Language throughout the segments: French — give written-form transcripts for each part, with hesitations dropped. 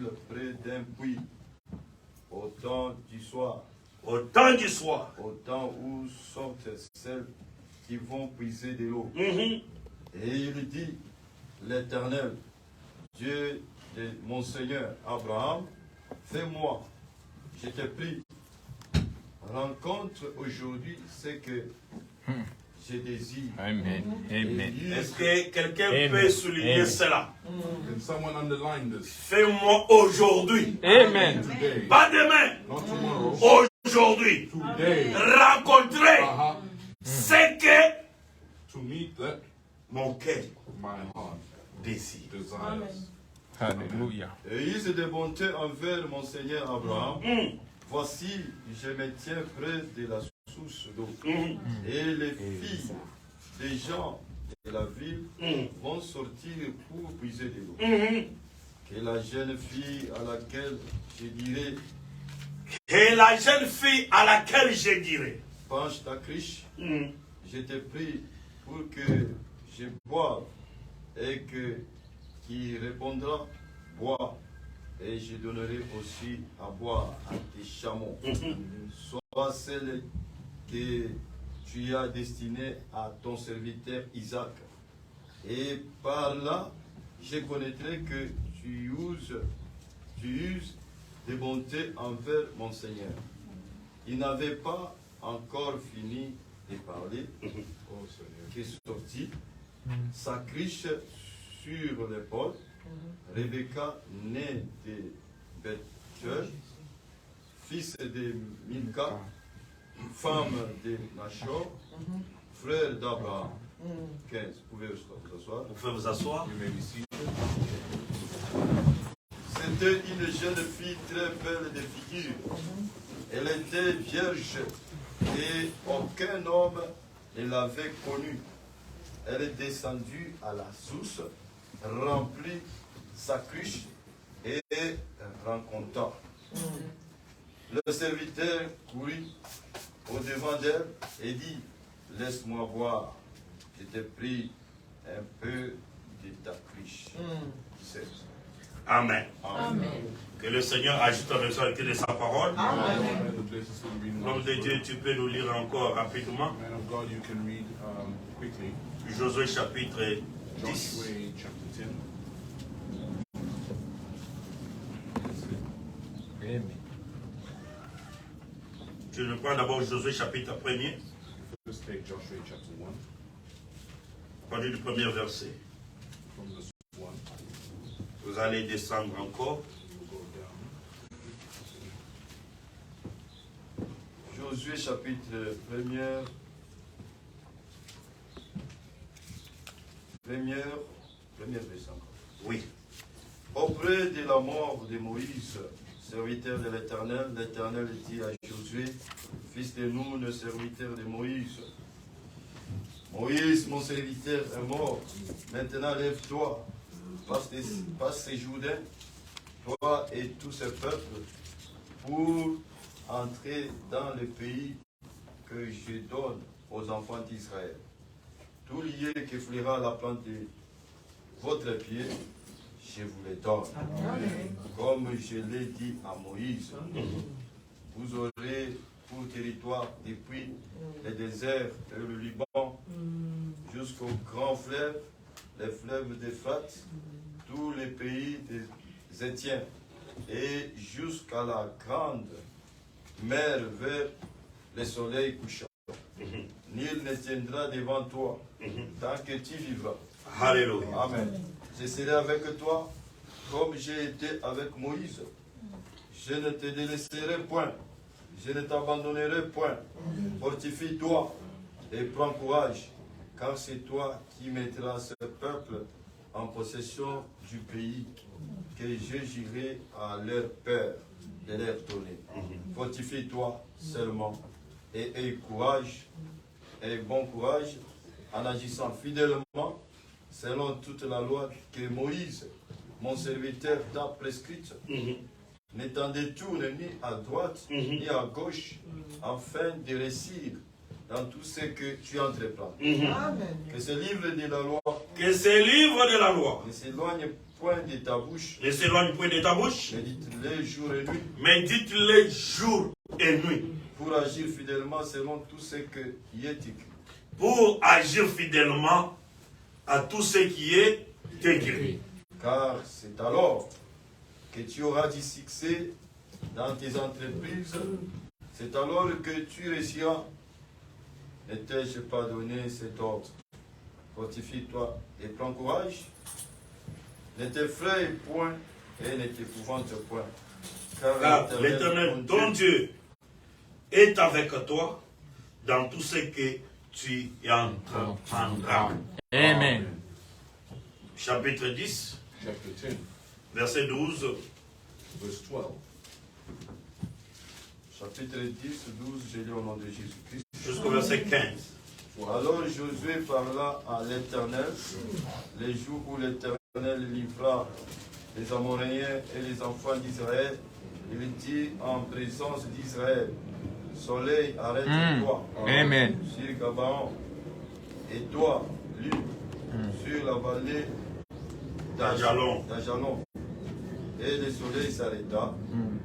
sortit-il près d'un puits au temps du soir. Au temps du soir. Au temps où sortent celles qui vont puiser de l'eau. Mhm. Et il dit, l'Éternel, Dieu de mon Seigneur Abraham, fais-moi, je t'ai pris. Rencontre aujourd'hui ce que je désire. Amen. Amen. Est-ce que quelqu'un peut souligner Amen. cela? Can someone underline this? Fais-moi aujourd'hui. Amen. Today, Pas demain. not tomorrow. Aujourd'hui. Today. Rencontrer ce que To meet that mon cœur my heart désire. desires. Hallelujah. Et il se de bonté envers mon Seigneur Abraham. Voici, je me tiens près de la source d'eau. Et les filles des gens de la ville vont sortir pour puiser de l'eau. Que la jeune fille à laquelle je dirai, Et la jeune fille à laquelle je dirai, penche ta criche, je te prie pour que je boive, et que qui répondra, bois, et je donnerai aussi à boire à tes chameaux. Soit celle que tu as destinée à ton serviteur Isaac. Et par là, je connaîtrai que tu uses de bonté envers mon Seigneur. Il n'avait pas encore fini de parler, qui sortit, sa criche sur l'épaule. Rebecca, née de Bethuel, fils de Milka, femme de Nachor, frère d'Abraham. 15. Vous pouvez vous asseoir. vous pouvez vous asseoir. You may be seated. C'était une jeune fille très belle de figure. Elle était vierge et aucun homme ne l'avait connue. Elle est descendue à la source, remplit sa cruche et rencontra. Le serviteur courut au-devant d'elle et dit, laisse-moi boire, je t'ai pris un peu de ta cruche. 17. Amen. Amen. Que le Seigneur ajoute à responsabilité de sa parole. Amen. The blessings will be L'homme de Dieu, tu peux nous lire encore rapidement. Man of God, you can read quickly. Josué chapitre 10. Joshua chapter 10. Amen. Je ne prends d'abord Josué chapitre 1er, Let's take Joshua chapter 1 à partir du premier verset. from verse 1. Vous allez descendre encore. We'll go down. Josué chapitre 1er. Premier verset. Oui. Auprès de la mort de Moïse, serviteur de l'Éternel, l'Éternel dit à Josué, fils de Nun, le serviteur de Moïse, Moïse, mon serviteur, est mort. Maintenant, lève-toi, passe ces Jourdains, toi et tous ces peuples, pour entrer dans le pays que je donne aux enfants d'Israël. Tout lié qui fleura la plante de votre pied, je vous les donne. Comme je l'ai dit à Moïse, vous aurez pour territoire depuis le désert et le Liban jusqu'au grand fleuve, les fleuves d'Euphrate, tous les pays des Étiens et jusqu'à la grande mer vers le soleil couchant. Nul ne tiendra devant toi tant que tu vivras. Alléluia. Amen. Je serai avec toi comme j'ai été avec Moïse. Je ne te délaisserai point. Je ne t'abandonnerai point. Fortifie-toi et prends courage, car c'est toi qui mettras ce peuple en possession du pays que je jurerai à leur père de leur donner. Fortifie-toi seulement et aie courage et bon courage en agissant fidèlement selon toute la loi que Moïse, mon serviteur, t'a prescrite. Ne t'en détourne ni à droite ni à gauche, afin de réussir dans tout ce que tu entreprends. Que ce livre de la loi Que ces livres de la loi ne s'éloigne point de ta bouche. Ne s'éloigne point de ta bouche. Médite-les jour et nuit. Médite-les jour et nuit. Pour agir fidèlement selon tout ce qui est écrit. Pour agir fidèlement à tout ce qui est écrit. Car c'est alors que tu auras du succès dans tes entreprises. C'est alors que tu réussiras. Ne t'ai-je pas donné cet ordre? Fortifie-toi et prends courage. Ne t'effraie point et ne t'épouvante point. Car l'Éternel, ton Dieu, est avec toi dans tout ce que tu entreprendras. Amen. Chapitre 10, Chapter 10, verset 12. verse 12. Chapitre 10, 12, je lis au nom de Jésus-Christ. Jusqu'au verset 15. Alors Josué parla à l'Éternel, les jours où l'Éternel livra les Amoréens et les enfants d'Israël. Il dit en présence d'Israël, soleil, arrête-toi Amen. sur Gabaon, et toi, lune, sur la vallée d'Ajalon. Et le soleil s'arrêta,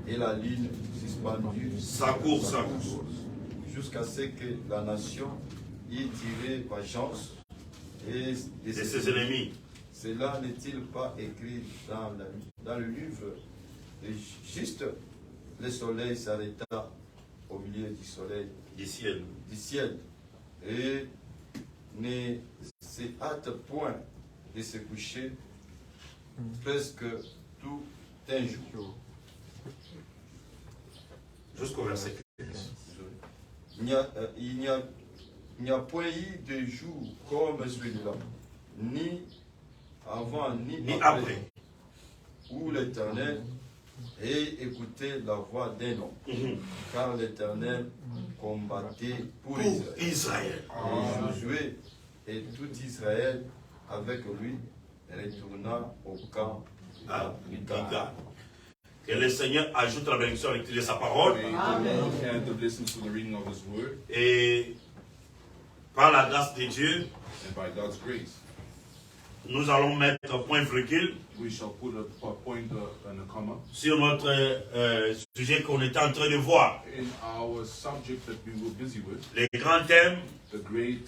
et la lune suspendue Sa course. jusqu'à ce que la nation y tiré vengeance et De ses ennemis. Cela n'est-il pas écrit dans le livre? Et juste le soleil s'arrêta au milieu du soleil, Du ciel. et ne se hâte point de se coucher presque tout un jour. Jusqu'au verset 15. Il n'y a point eu de jour comme celui-là, ni avant ni après, où l'Éternel ait écouté la voix d'un homme, car l'Éternel combattait pour Israël. Et Josué et tout Israël avec lui retourna au camp à Gilgal. Que le Seigneur ajoute la bénédiction à l'écriture de sa parole. And to listen to the reading of His Word, Et par la grâce de Dieu, and by God's grace, nous allons mettre point virgule we shall put a point and a comma sur notre sujet qu'on était en train de voir. in our subject that we were busy with, Les grands thèmes, the great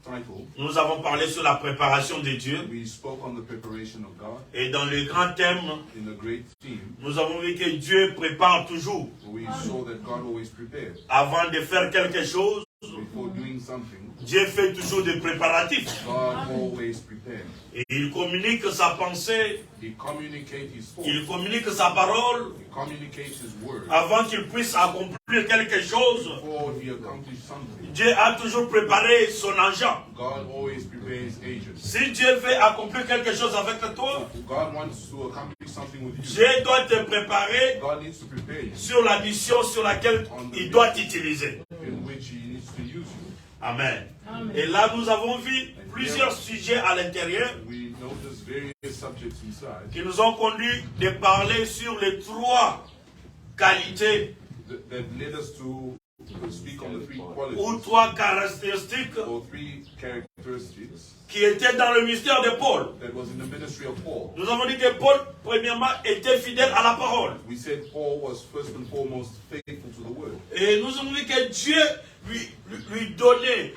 title. nous avons parlé sur la préparation de Dieu. We spoke on the preparation of God. Et dans le grand thème, In the great theme, nous avons vu que Dieu prépare toujours. we saw that God always prepares. Avant de faire quelque chose, Before doing something, Dieu fait toujours des préparatifs. God always prepares. Et il communique sa pensée, He communicates His thoughts. il communique sa parole He communicates His word avant qu'il puisse accomplir quelque chose. before He accomplishes something. Dieu a toujours préparé son agent. God always prepares agents. Si Dieu veut accomplir quelque chose avec toi, If God wants to accomplish something with you, Dieu doit te préparer God needs to prepare you sur la mission sur laquelle il doit t'utiliser. in which He needs to use you. Amen. Et là, nous avons vu plusieurs sujets à l'intérieur We notice various subjects inside qui nous ont conduit de parler sur les trois qualités that led us to speak on the three ou qualities trois caractéristiques or three characteristics qui étaient dans le mystère de Paul. that was in the ministry of Paul. Nous avons dit que Paul, premièrement, était fidèle à la parole. We said Paul was first and foremost faithful to the word. Et nous avons dit que Dieu lui donnait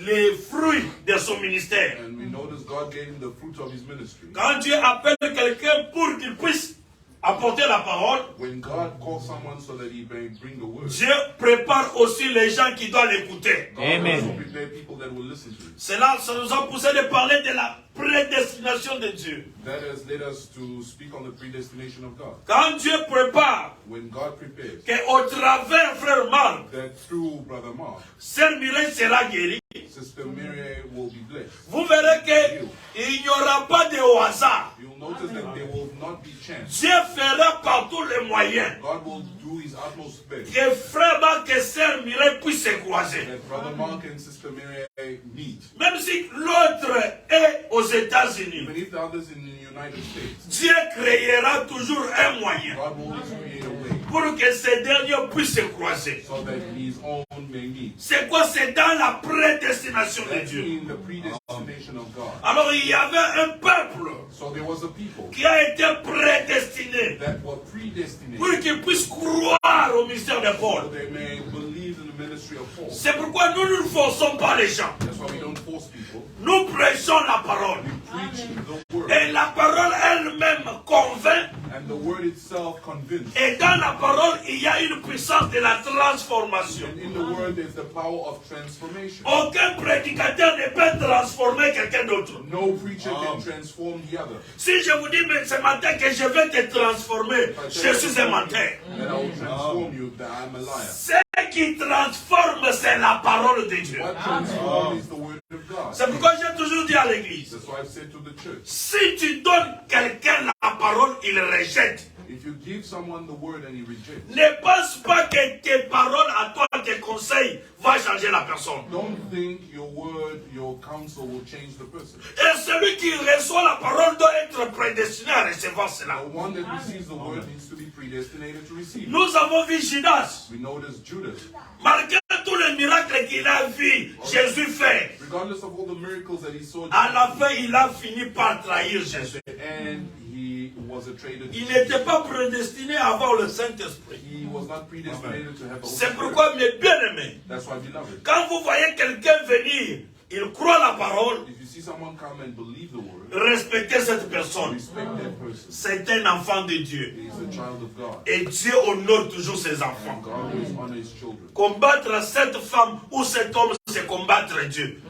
les fruits de son ministère. And we noticed God gave him the fruit of his ministry. Quand Dieu appelle quelqu'un pour qu'il puisse apporter la parole, When God calls someone so that he may bring the word, Dieu prépare aussi les gens qui doivent l'écouter. God Amen. also prepare people that will listen to him. Cela, ça nous a poussé de parler de la prédestination de Dieu. That has led us to speak on the predestination of God. Quand Dieu prépare When God prepares qu'au travers, frère Marc, that through Brother Mark, Sœur Mireille sera guérie, Sister Miriam will be blessed. vous verrez qu'il n'y aura pas de hasard. You'll notice that there will not be chance. Dieu fera par tous les moyens God will do his utmost best que frère Marc et Sœur Mireille puissent se croiser. that Brother Mark and Sister Miriam meet. Même si l'autre est aux États-Unis, Even if the others in the United States, Dieu créera toujours un moyen God will always create a way pour que ces derniers puissent se croiser. so that his own may meet. C'est quoi? C'est dans la prédestination de That's Dieu. in the predestination predestination of God. Alors il y avait un peuple So there was a people qui a été prédestiné that were predestinated pour qu'ils puissent croire au mystère de so Paul. they may believe in the ministry of Paul. C'est pourquoi nous ne forçons pas les gens. That's why we don't force people. Nous prêchons la parole. Preach the word. Et la parole elle-même convainc. And the word itself convinced. Et dans la parole, il y a une puissance de la transformation. And in the word there's the power of transformation. Aucun prédicateur ne peut transformer quelqu'un d'autre. No preacher can transform the other. Si je vous dis mais ce matin que je vais te transformer, je suis un menteur. That I will transform you, that I'm a liar. Ce qui transforme, c'est la parole de Dieu. What transforms is the word of God. C'est pourquoi j'ai toujours dit à l'église, That's why I've said to the church, si tu donnes quelqu'un la parole, il rejette. if you give someone the word and he rejects, Ne pense pas que tes paroles à toi, tes conseils, vont changer la personne. don't think your word, your counsel will change the person. Et celui qui reçoit la parole doit être prédestiné à recevoir cela. The one that receives the word needs to be predestinated to receive it. Nous avons vu Judas. We notice Judas, Malgré tous les miracles qu'il a vu Jésus faire, regardless of all the miracles that he saw, à la fin, il a fini par trahir Jésus. and he was a traitor. Il n'était pas prédestiné à avoir le Saint-Esprit. He was not predestinated to have the Holy C'est Spirit. pourquoi, mes bien-aimés, That's why, beloved, quand vous voyez quelqu'un venir, il croit la parole, if you see someone come and believe the word, respectez cette personne. respect that person. C'est un enfant de Dieu. He is a child of God. Et Dieu honore toujours ses enfants. And God always honors his children. Combattre cette femme ou cet homme, c'est combattre Dieu.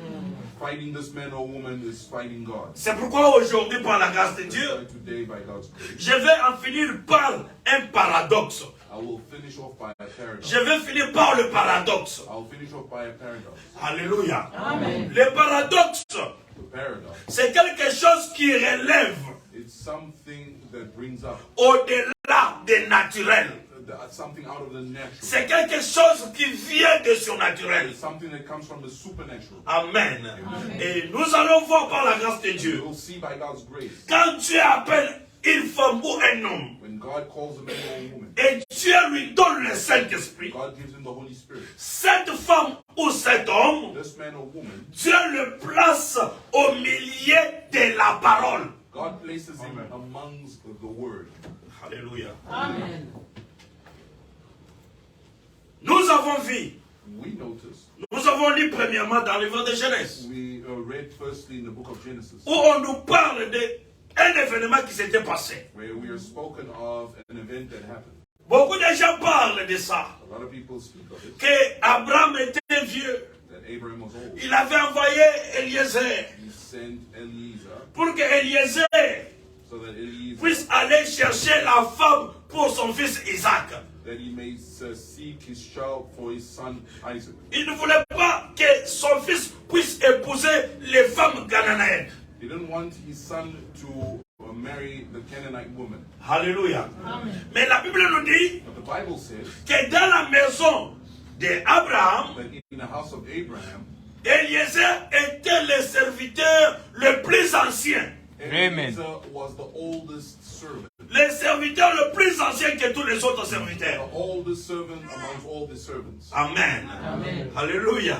Fighting this man or woman is fighting God. C'est pourquoi aujourd'hui, par la grâce de Dieu, That's why today, by God's grace, je vais en finir par un paradoxe. I will finish off by a paradox. Je vais finir par le paradoxe. I'll finish off by a paradox. Alléluia. Le paradoxe, The paradox, c'est quelque chose qui relève it's something that brings up au-delà des naturels. something out of the natural. C'est quelque chose qui vient de surnaturel. It's something that comes from the supernatural. Amen. Et nous allons voir par la grâce de Dieu. We'll see by God's grace. Quand Dieu appelle une femme ou un homme, When God calls a man or a woman, et Dieu lui donne le Saint-Esprit, God gives him the Holy Spirit. cette femme ou cet homme, This man or woman, Dieu le place au milieu de la parole. God places him amongst the word. Alléluia. Amen. Nous avons vu, We notice, nous avons lu premièrement dans le livre de Genèse, we read firstly in the book of Genesis, où on nous parle d'un événement qui s'était passé. where we are spoken of an event that happened. Beaucoup de gens parlent de ça, A lot of people speak of it, que Abraham était vieux. that Abraham was old. Il avait envoyé Eliezer He sent Eliezer pour que Eliezer so that Eliezer, puisse aller chercher la femme pour son fils Isaac. that he may seek his child for his son Isaac. Il ne voulait pas que son fils puisse épouser les femmes cananéennes. He didn't want his son to marry the Canaanite woman. Alléluia. Mais la Bible nous dit But the Bible says que dans la maison d'Abraham, that in the house of Abraham, Eliezer était le serviteur le plus ancien. Amen. Eliezer was the oldest servant. Le serviteur le plus ancien que tous les autres serviteurs. The oldest servant amongst all the servants. Amen. Amen. Alléluia.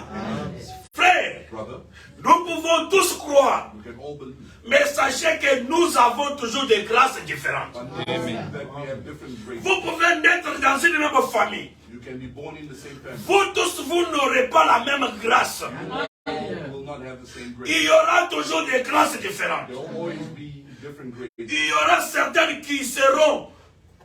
Frère, Brother, nous pouvons tous croire, we can all believe. mais sachez que nous avons toujours des grâces différentes. But know that we have different graces. Vous pouvez naître dans une même famille. You can be born in the same family. Vous tous, vous n'aurez pas la même grâce. You will not have the same grace. Il y aura toujours des grâces différentes. There will always be different graces. Il y aura certaines qui seront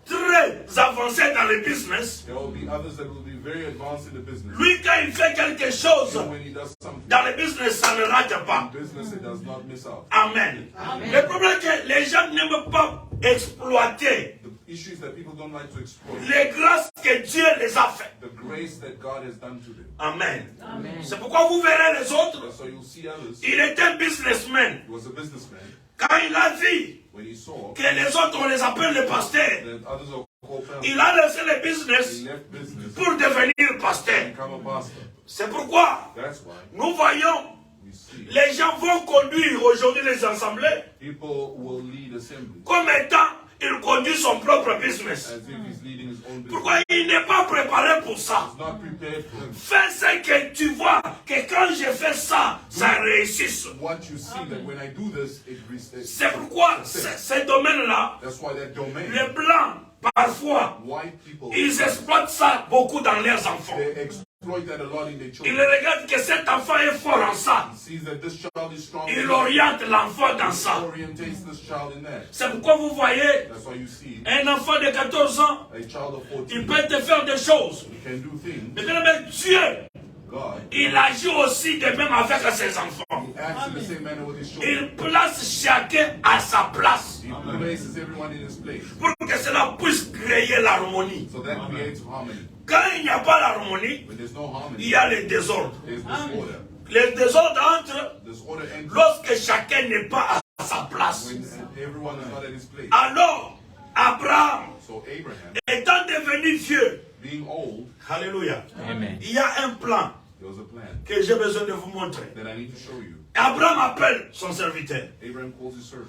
très avancées dans le business. There will be others that will be very advanced in the business. Lui, quand il fait quelque chose And when he does something dans le business, ça ne rate pas. in business, it does not miss out. Amen. Le problème est que les gens n'aiment pas exploiter The issue is that people don't like to exploit les grâces que Dieu les a faites. the grace that God has done to them. Amen. Amen. C'est pourquoi vous verrez les autres. So you'll see others. Il était un businessman. He was a businessman. Quand il a vu When he saw que les autres, on les appelle les pasteurs, that others are called pastors, il a laissé le business he left business pour devenir and pasteur. become a pastor. C'est pourquoi That's why nous voyons, we see les gens vont conduire aujourd'hui les assemblées people will lead assemblies comme étant il conduit son propre business. as if he's leading his own business. Pourquoi il n'est pas préparé pour ça? He's not prepared for him. Fais ce que tu vois, que quand je fais ça, ça réussisse. What you see that when I do this, it C'est pourquoi ces domaines-là, That's why that domain, les blancs, parfois, white people, ils exploitent ça beaucoup dans leurs enfants. they exploit that a lot in their Ils children. regardent que cet enfant est fort en ça. He sees that this child is strong. Il oriente l'enfant dans He ça. orientates this child in that. C'est pourquoi vous voyez, That's why you see un enfant de 14 ans, a child of 14. il peut te faire des choses. He can do things. Mais quand même, Dieu, God, il agit aussi de même avec ses enfants. he acts in the same manner with his children. Il place chacun à sa place He places everyone in his place. pour que cela puisse créer l'harmonie. So that creates harmony. Quand il n'y a pas l'harmonie, When there's no il harmony, y a le désordre. there's disorder. Le désordre entre Disorder enters lorsque chacun n'est pas à sa place. when everyone is not at his place. Alors, Abraham, So Abraham, étant devenu vieux, being old, alléluia, Amen. il y a un plan there was a plan que j'ai besoin de vous montrer. that I need to show you. Abraham appelle son serviteur. Abraham calls his servant.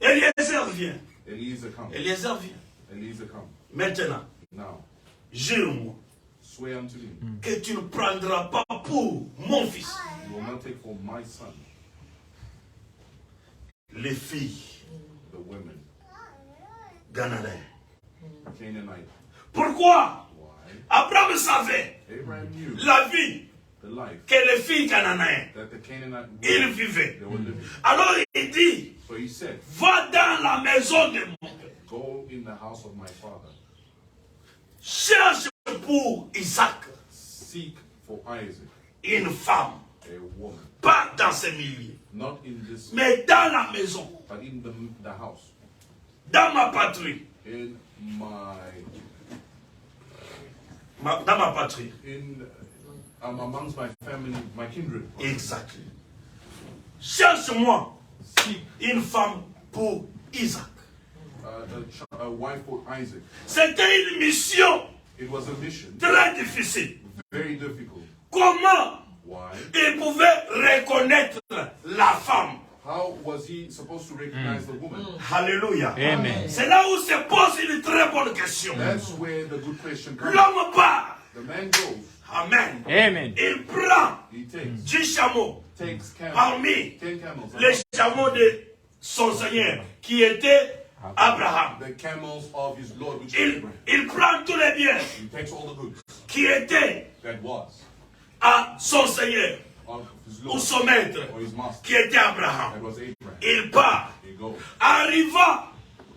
Eliezer vient. Eliezer come. Eliezer vient. Eliezer come. Maintenant, Now, jure-moi swear unto me, que tu ne prendras pas pour mon fils you will not take for my son les filles the women, cananéennes. Canaanite. Pourquoi? Why? Abraham savait Abraham knew la vie the life que les filles cananéennes, that the Canaanite ils women, vivaient. they were living. Alors il dit, So he said, va dans la maison de mon père. go in the house of my father, Cherche pour Isaac seek for Isaac une femme, a woman, pas dans ces milliers, not in this, mais dans la maison, but in the house, dans ma patrie, in dans ma patrie. amongst my family, my kindred. Exact. Cherche-moi Seek une femme pour Isaac. a wife for Isaac. C'était une mission It was a mission, très difficile. very difficult. Comment Why? il pouvait reconnaître la femme? How was he supposed to recognize the woman? Alléluia. Amen. C'est là où se pose une très bonne question. That's where the good question comes. L'homme part. The man goes, Amen. Amen. Il prend he takes 10 chameaux camels, parmi 10 camels, les chameaux de son Seigneur, qui était Abraham. the camels of his Lord, which is Abraham. Il prend tous les biens He takes all the goods qui étaient that was à son Seigneur of his ou Lord son maître, or his master. qui était Abraham. That was Abraham. Il part, He goes, arriva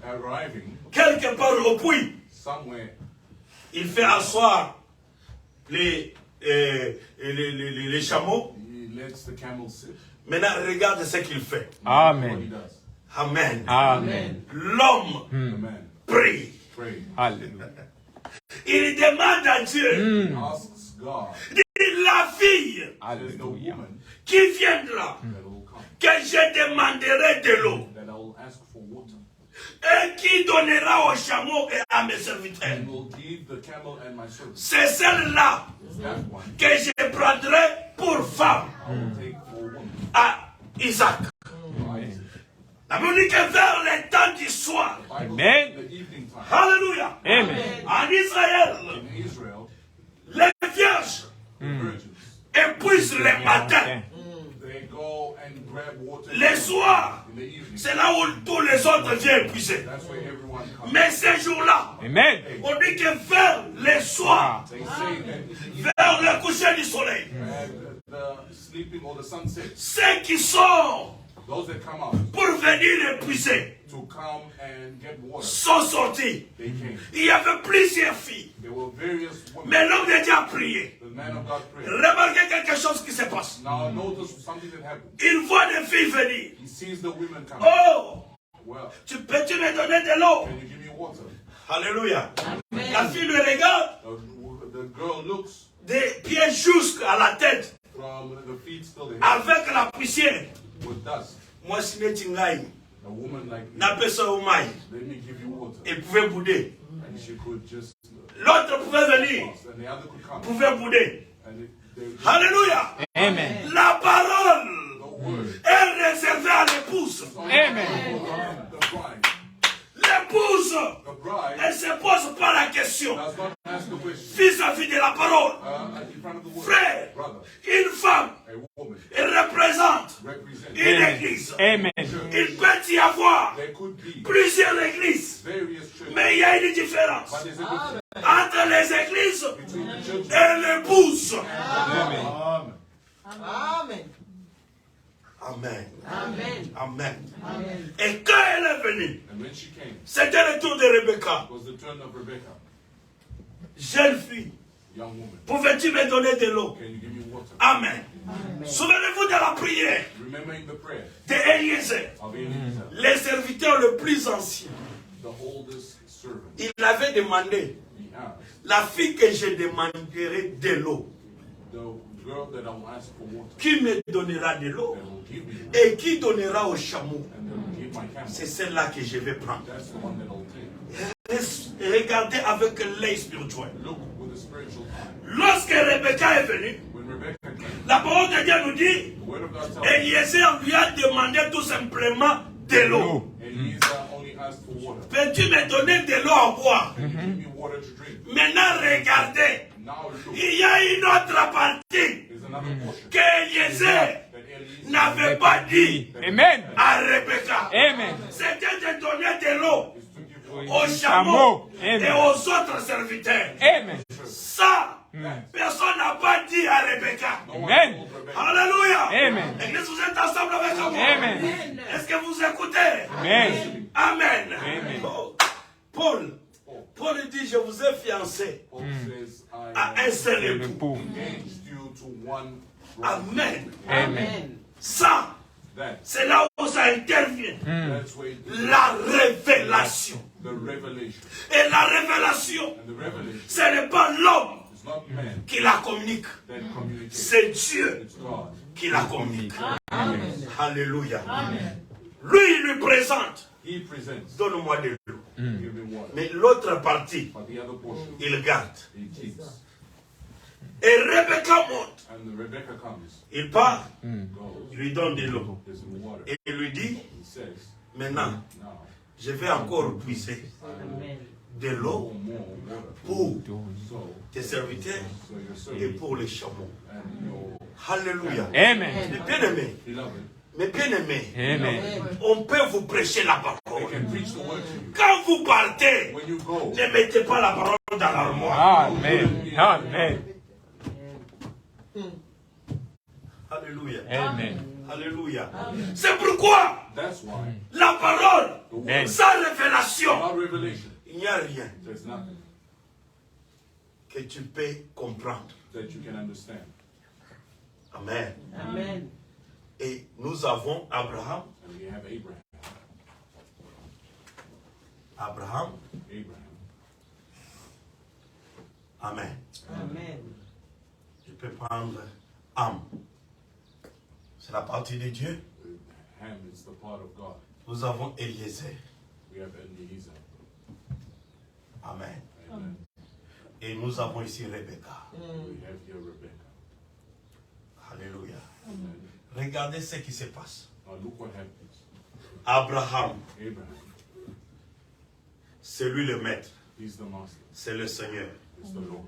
arriving quelque part au puits. somewhere, Il fait asseoir les chameaux. he lets the camels sit. Maintenant, regarde ce qu'il fait. What he Amen. does. Amen. Amen. L'homme The man prie. prays, Hallelujah. Il demande à Dieu, asks God, la fille there's the Hallelujah. woman qui viendra, that will come, que je demanderai de l'eau, that I will ask for water, et qui donnera aux chameaux et à mes serviteurs. and will give the camel and my servant. C'est celle-là That one que je prendrai pour femme I will take for woman. à Isaac. Amen. La Bible dit que vers le temps du soir, Bible Amen. says in the evening time alléluia, Amen. en Israël, in Israel, les vierges the virgins, épuisent le matin. they go and grab water Le soir, in the evening. c'est là où tous les autres viennent épuiser. That's where everyone comes. Mais ces jours-là, Amen. on dit que vers le soir, They say that in the evening, vers le coucher du soleil, and the sleeping or the sunset, ceux qui sont those that come out pour venir épuiser to come and get water, sont sortis. they came. Il y avait plusieurs filles, There were various women. mais l'homme de Dieu a prié. The man of God prayed. Remarquez quelque chose qui se passe. Now notice something that happened. Il voit des filles venir. He sees the women coming. Oh, Well, peux-tu me donner de l'eau? can you give me water? Alléluia. La fille le regarde, The girl looks des pieds jusqu'à la tête, from the feet till the head avec la poussière. with dust. Moi, si n'étais ngai, A woman like me, n'a pas ça au maï. let me give you water. Il pouvait bouder. And she could just, L'autre pouvait venir, and the other could come. pouvait bouder. And they, Alléluia. Amen. La parole the word. est réservée à l'épouse. Amen. The bride. L'épouse l'épouse, The bride elle ne se pose pas la question does not ask the question vis-à-vis de la parole. in front of the word. Frère, Brother, une femme, a woman elle représente represents. une église. Amen. Il peut y avoir There could be plusieurs églises, various churches, mais il y a une différence but there's a difference entre les églises between the church et l'épouse. Amen. Amen. Amen. Amen. Amen. Et quand elle est venue, And when she came, c'était le tour de Rebecca. it was the turn of Rebecca, Jeune fille, young woman. pouvais-tu me donner de l'eau? Can you give me water? Amen. Souvenez-vous de la prière Remembering the prayer d'Eliezer, of Eliezer, le serviteur le plus ancien. the oldest servant. Il avait demandé, He asked, la fille que je demanderai de l'eau, the girl that I will ask for water, qui me donnera de l'eau that will give me water, et qui donnera au chameau? and that will give my camel. C'est celle-là que je vais prendre. That's the one that I'll take. Regardez avec l'œil spirituel. Look with a spiritual eye. Lorsque Rebecca est venue, When Rebecca came, la parole de Dieu nous dit, the word of God tells us, Eliezer lui a demandé tout simplement de l'eau. Eliezer only asked for water. Peux-tu me donner de l'eau à boire? Can you give me water to drink? Maintenant, regardez, Now look, il y a une autre partie there's another portion que Eliezer that Eliezer n'avait pas dit Amen. à Rebecca. Amen. C'était de donner de l'eau is to give water. aux chameaux Amen. et aux autres serviteurs. Amen. Ça, personne n'a pas dit à Rebecca. Amen. Told Rebecca. Alléluia. Amen. Église, vous êtes ensemble avec moi. Amen. Est-ce que vous écoutez? Amen. Amen. Amen. Oh, Paul dit, je vous ai fiancé Paul says, à I un seul Le époux. pauvre. engaged you to one bride. Amen. Amen. Ça, That, c'est là où ça intervient. that's where it is. La révélation. The revelation. Et la révélation, And the revelation ce n'est pas l'homme is not man qui la communique. that communicates. C'est Dieu It's God. qui la communique. Amen. Alléluia. Lui, il lui présente. He presents. Donne-moi de l'eau. Give me water. Mais l'autre partie, But the other portion, il garde. he keeps. Et Rebecca monte. And Rebecca comes, Il part, goes, il lui donne de l'eau. gives him water. Et il lui dit, He says, maintenant, now, je vais encore puiser Amen. de l'eau pour more water. pour So, tes serviteurs so your et servant pour les chameaux. and your Alléluia. Amen. Mes bien-aimés, beloved, mes bien-aimés, Amen. on peut vous prêcher la they parole. can preach the word to you. Quand vous partez, When you go, ne mettez pas la parole dans l'armoire. Amen. Amen. Alléluia. Amen. Alléluia. C'est pourquoi that's why la parole, the word, Amen. sans révélation, without revelation, il n'y a rien there's nothing que tu peux comprendre. that you can understand. Amen. Amen. Et nous avons Abraham. And we have Abraham. Abraham. Abraham. Amen. Amen. Je peux prendre Am. C'est la partie de Dieu. Ham is the part of God. Nous avons Eliezer. We have Eliezer. Amen. Amen. Et nous avons ici Rebecca. We have here Rebecca. Alléluia. Amen. Regardez ce qui se passe. Now look what happens. Abraham, Abraham, c'est lui le maître. he's the master. C'est le Seigneur. It's the Lord.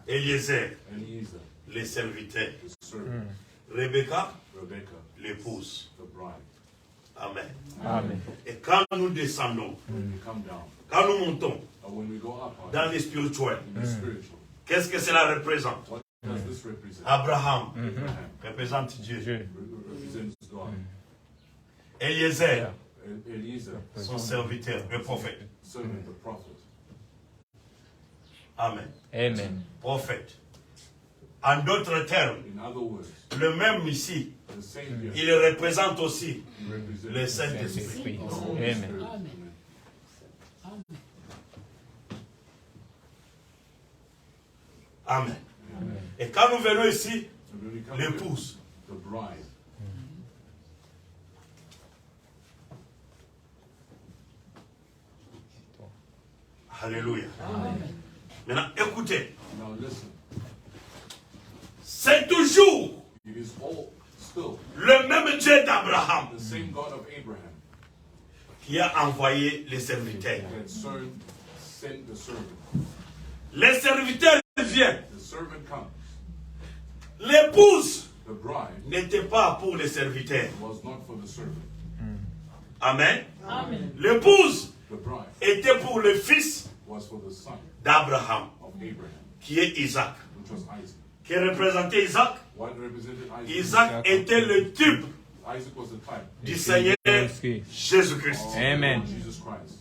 Eliezer, Eliezer, les serviteurs. the servant. Rebecca, Rebecca, l'épouse. the bride. Amen. Amen. Et quand nous descendons, When we come down, quand nous montons or when we go up dans les spirituels, in the spiritual, qu'est-ce que cela représente? what does this represent? Abraham Abraham représente Dieu. represents God. Eliezer, Eliezer, son serviteur, le prophète. servant, the prophet. Amen. Amen. Prophète. En d'autres termes, In other words, le même ici, the same here il représente aussi represents le Saint-Esprit. Saint-Esprit. the Holy Amen. Spirit. Amen. Et quand nous venons ici, And when we come here, l'épouse, the bride, alléluia. Maintenant, écoutez, now listen, c'est toujours it is all still le même Dieu d'Abraham the same God of Abraham qui a envoyé les serviteurs. That servant sent the servant. Les serviteurs viennent. The servant comes. L'épouse The bride n'était pas pour les serviteurs. was not for the servant. Amen. Amen. L'épouse The bride était pour le fils was for the son d'Abraham, of Abraham, qui est Isaac. which was Isaac. Qui représentait Isaac? What represented Isaac? Isaac était le type Isaac was the type du Seigneur Jésus-Christ. of Amen. Jesus Christ.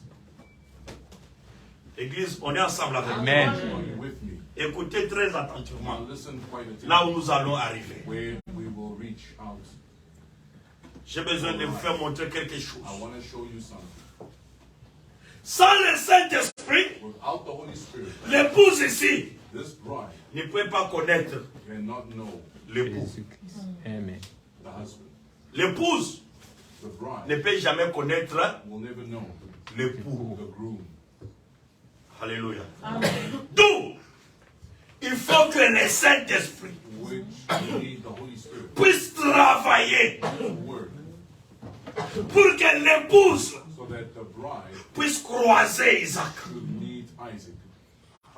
Église, on est ensemble avec vous. Amen. Are you with me? Écoutez très Now attentivement listen quite là attentively où nous allons arriver. where we will reach out. J'ai besoin de vous faire montrer quelque chose. I want to show you something. Sans le Saint-Esprit, Without the Holy Spirit, l'épouse ici this bride ne peut pas connaître cannot know l'époux. Jésus-Christ. Amen. the husband. L'épouse The bride ne peut jamais connaître will never know l'époux. the groom. Alléluia. D'où il faut que le Saint-Esprit Which we need the Holy Spirit puisse travailler to work pour que l'épouse so that the bride puisse croiser Isaac. could meet Isaac.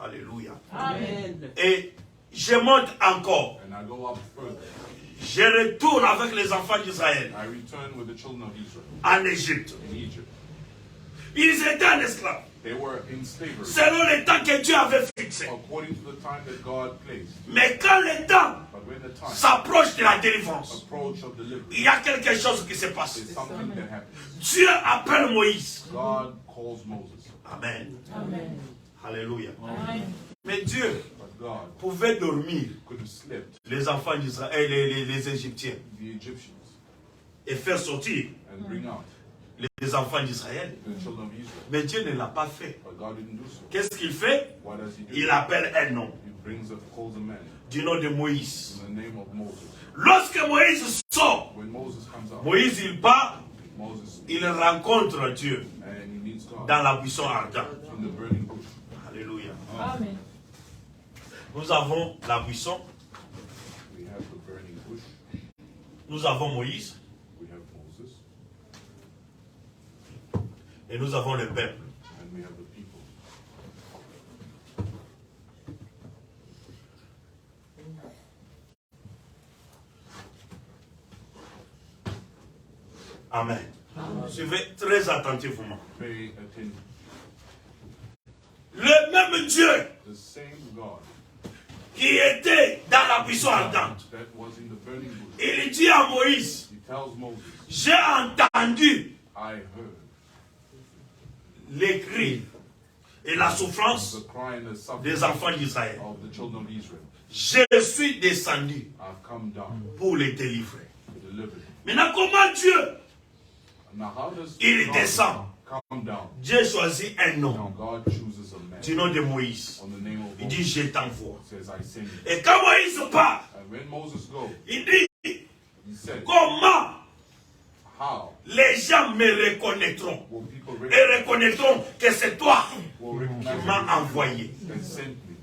Alléluia. Amen. Et je monte encore. And I go up further. Je retourne avec les enfants d'Israël I return with the children of Israel en Égypte. in Egypt. Ils étaient en esclaves They were in slavery selon le temps que Dieu avait fixé. according to the time that God placed. Mais quand le temps But when the time s'approche de la délivrance, approach of deliverance, il y a quelque chose qui se passe. there's something that happens. Dieu appelle Moïse. God calls Moses. Amen. Amen. Alléluia. Amen. Mais Dieu But God pouvait dormir could have slept les enfants d'Israël, les Égyptiens, the Egyptians et faire sortir and bring out les enfants d'Israël. the children of Israel. Mais Dieu ne l'a pas fait. But God didn't do so. Qu'est-ce qu'il fait? What does he do? Il appelle un nom, He calls a man du nom de Moïse. in the name of Moses. Lorsque Moïse sort, When Moses comes out, Moïse il part, Moses il rencontre Dieu and he meets God dans la buisson ardente. in the burning bush. Alléluia. Amen. Nous avons la buisson, We have the burning bush. nous avons Moïse We have Moses, et nous avons le peuple. and we have the people. Amen. Suivez très attentivement. Pay attention. Le même Dieu The same God qui était dans la buisson ardente, that was in the burning bush. il dit à Moïse, He tells Moses, j'ai entendu I heard les cris et la souffrance the cry and the suffering des enfants d'Israël. of the children of Israel. Je suis descendu I've come down pour les délivrer. to deliver them. Maintenant, comment Dieu, Now how does il God descend? come down? Dieu choisit un nom, God chooses a man du nom de Moïse. on the name of Il dit, Moses. je t'envoie. Says, I send you. Et quand Moïse part, And when Moses goes, il dit, he said, comment how les gens me reconnaîtront will people et reconnaîtront que c'est toi will recognize qui m'as envoyé. that sent me?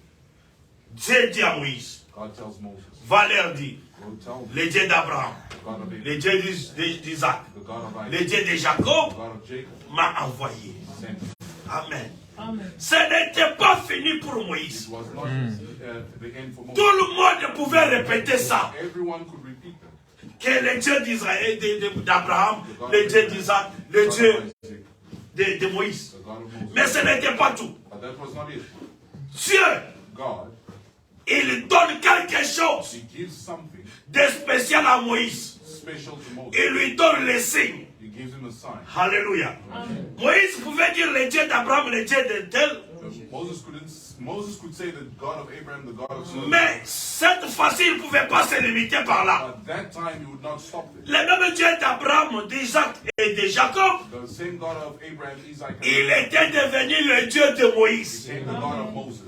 Dieu dit à Moïse, God tells Moses, va leur dire, go tell le Dieu d'Abraham, the God of Abraham, le Dieu d'Isaac, the God of le Isaac, Dieu de the Jacob God of Jacob, m'a envoyé. sent me. Amen. Amen. Ce n'était pas fini pour It Moïse. was not the end for Tout Moses. le monde pouvait répéter ça. Everyone could repeat them. Que le Dieu d'Israël, d'Abraham, The God le of Dieu Abraham, d'Isaac, the le God Dieu of Isaac, de Moïse. the God of Moses. Mais ce n'était pas tout. But that was not it. Dieu, God, il donne quelque chose he gives something de spécial à Moïse. special to Moses. Il lui donne les signes. He gives him a sign. Alléluia. Amen. Moïse pouvait dire le Dieu d'Abraham, le Dieu de tel. Moses could say the God of Abraham, the God of Solomon. Mais cette fois-ci, il ne pouvait pas se limiter par là. But that time he would not stop Le there. même Dieu d'Abraham, d'Isaac et de Jacob, The same God of Abraham, Isaac, and il Jacob était devenu le Dieu de Moïse. became the God of Moses.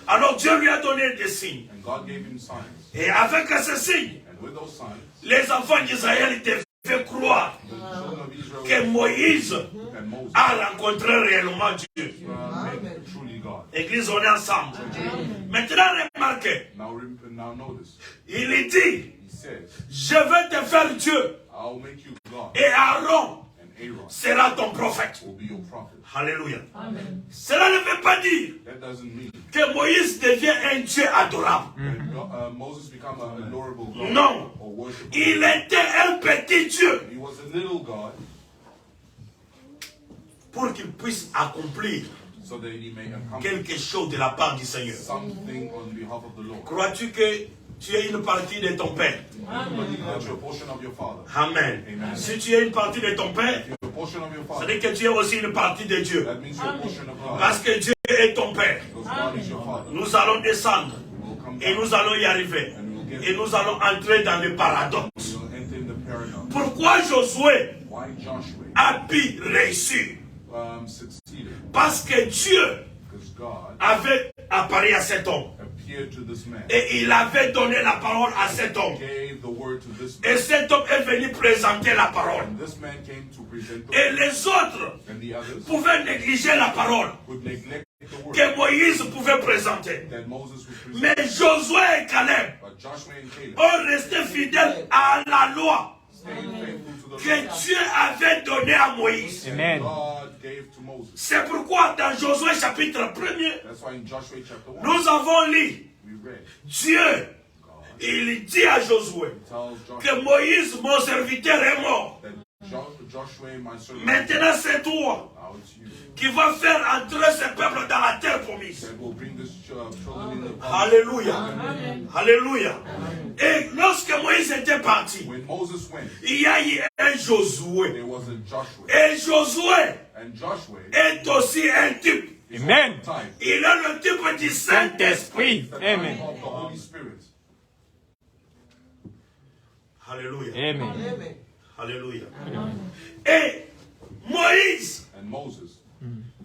Alors Dieu lui a donné des signes. And God gave him signs. Et avec ces signes, And with those signs, les enfants d'Israël devaient croire the children of que Israel Moïse and Moses a rencontré réellement Dieu. met truly God. Église, on est ensemble. Maintenant, remarquez, Now notice, il dit, he says, je vais te faire Dieu. I'll make you God. Et Aaron, And Aaron sera ton prophète. will be your prophet. Alléluia. Cela ne veut pas dire That doesn't mean que Moïse devient un Dieu adorable. that Moses become an adorable God Non. or worshipful. Il était un petit Dieu He was a little God pour qu'il puisse accomplir so that he may accomplish quelque chose de la part du Seigneur. something on behalf of the Lord. Crois-tu que tu es une partie de ton Père? Believe that you're a portion of your Father. Amen. Amen. Si tu es une partie de ton Père, You're a portion of your ça Father. veut dire que tu es aussi une partie de Dieu. That means you're a portion of God. Parce que Dieu est ton Père. Because God is your Father. Nous allons descendre We'll come et down. nous allons y arriver. Et nous allons entrer dans le paradoxe. We'll enter in the paradox. Pourquoi Josué Why Joshua a pu réussir? succeeded? Parce que Dieu Because God avait apparu à cet homme. appeared to this man. Et il avait donné la parole à cet homme. Gave the word to this Et man. cet homme est venu présenter la parole. And this man came to present the Et word. les autres And the others pouvaient négliger la parole would neglect the word que Moïse pouvait présenter. that Moses would present. Mais Josué et Caleb But Joshua and Caleb ont resté fidèles à la loi stayed faithful to the que Lord Dieu avait donnée à Moïse. Amen. God gave to Moses. C'est pourquoi dans Josué chapitre 1er, That's why in Joshua chapter 1, nous avons lu we read Dieu, God il dit à Josué tells Joshua que Moïse, mon serviteur, est mort. that Joshua, my servant, Maintenant c'est toi now it's you qui vas faire entrer ce peuple dans la terre promise. that will bring this children in the promise. Alléluia. Alléluia. Et lorsque Moïse était parti, When Moses went, il y a eu un Josué. there was a Joshua. Et Josué And Joshua est aussi un type. is Amen. also a type Il est le type du Saint-Esprit. Saint-Esprit. the Amen. type of the Holy Spirit. Alléluia. Amen. Alléluia. Et Moïse, And Moses,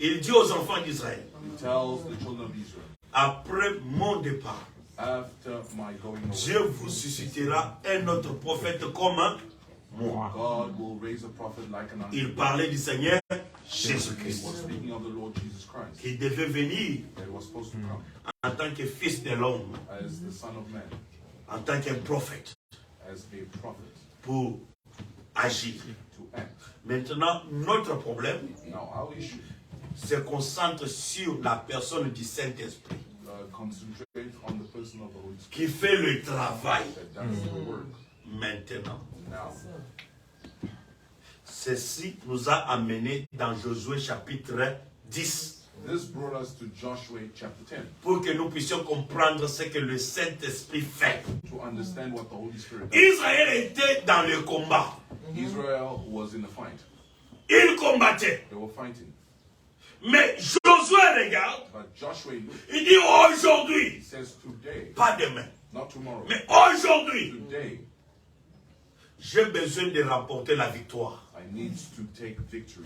il dit aux enfants d'Israël, he tells the children of Israel, après mon départ, after my going away, Dieu vous suscitera un autre prophète comme moi. God will raise a prophet like an Il unto parlait du Seigneur He Jésus-Christ, was speaking of the Lord Jesus Christ. qui devait venir That was supposed to come en tant que fils de l'homme, as the Son of Man, en tant qu'un prophète, as a prophet, pour agir. to act. Maintenant, notre problème Now, our issue se concentre sur la personne du Saint-Esprit, concentrate on the person of the Holy Spirit qui fait le travail. that does the work. Maintenant, Now, ceci nous a amené dans Josué chapitre 10 this brought us to Joshua chapter 10 pour que nous puissions comprendre ce que le Saint-Esprit fait. to understand what the Holy Spirit does. Israël était dans le combat. Israel was in a fight. Il combattait. They were fighting. Mais Josué regarde, But Joshua looked, il dit aujourd'hui, he says, today, pas demain, not tomorrow, mais aujourd'hui, today, j'ai besoin de remporter la victoire. I need to take victory.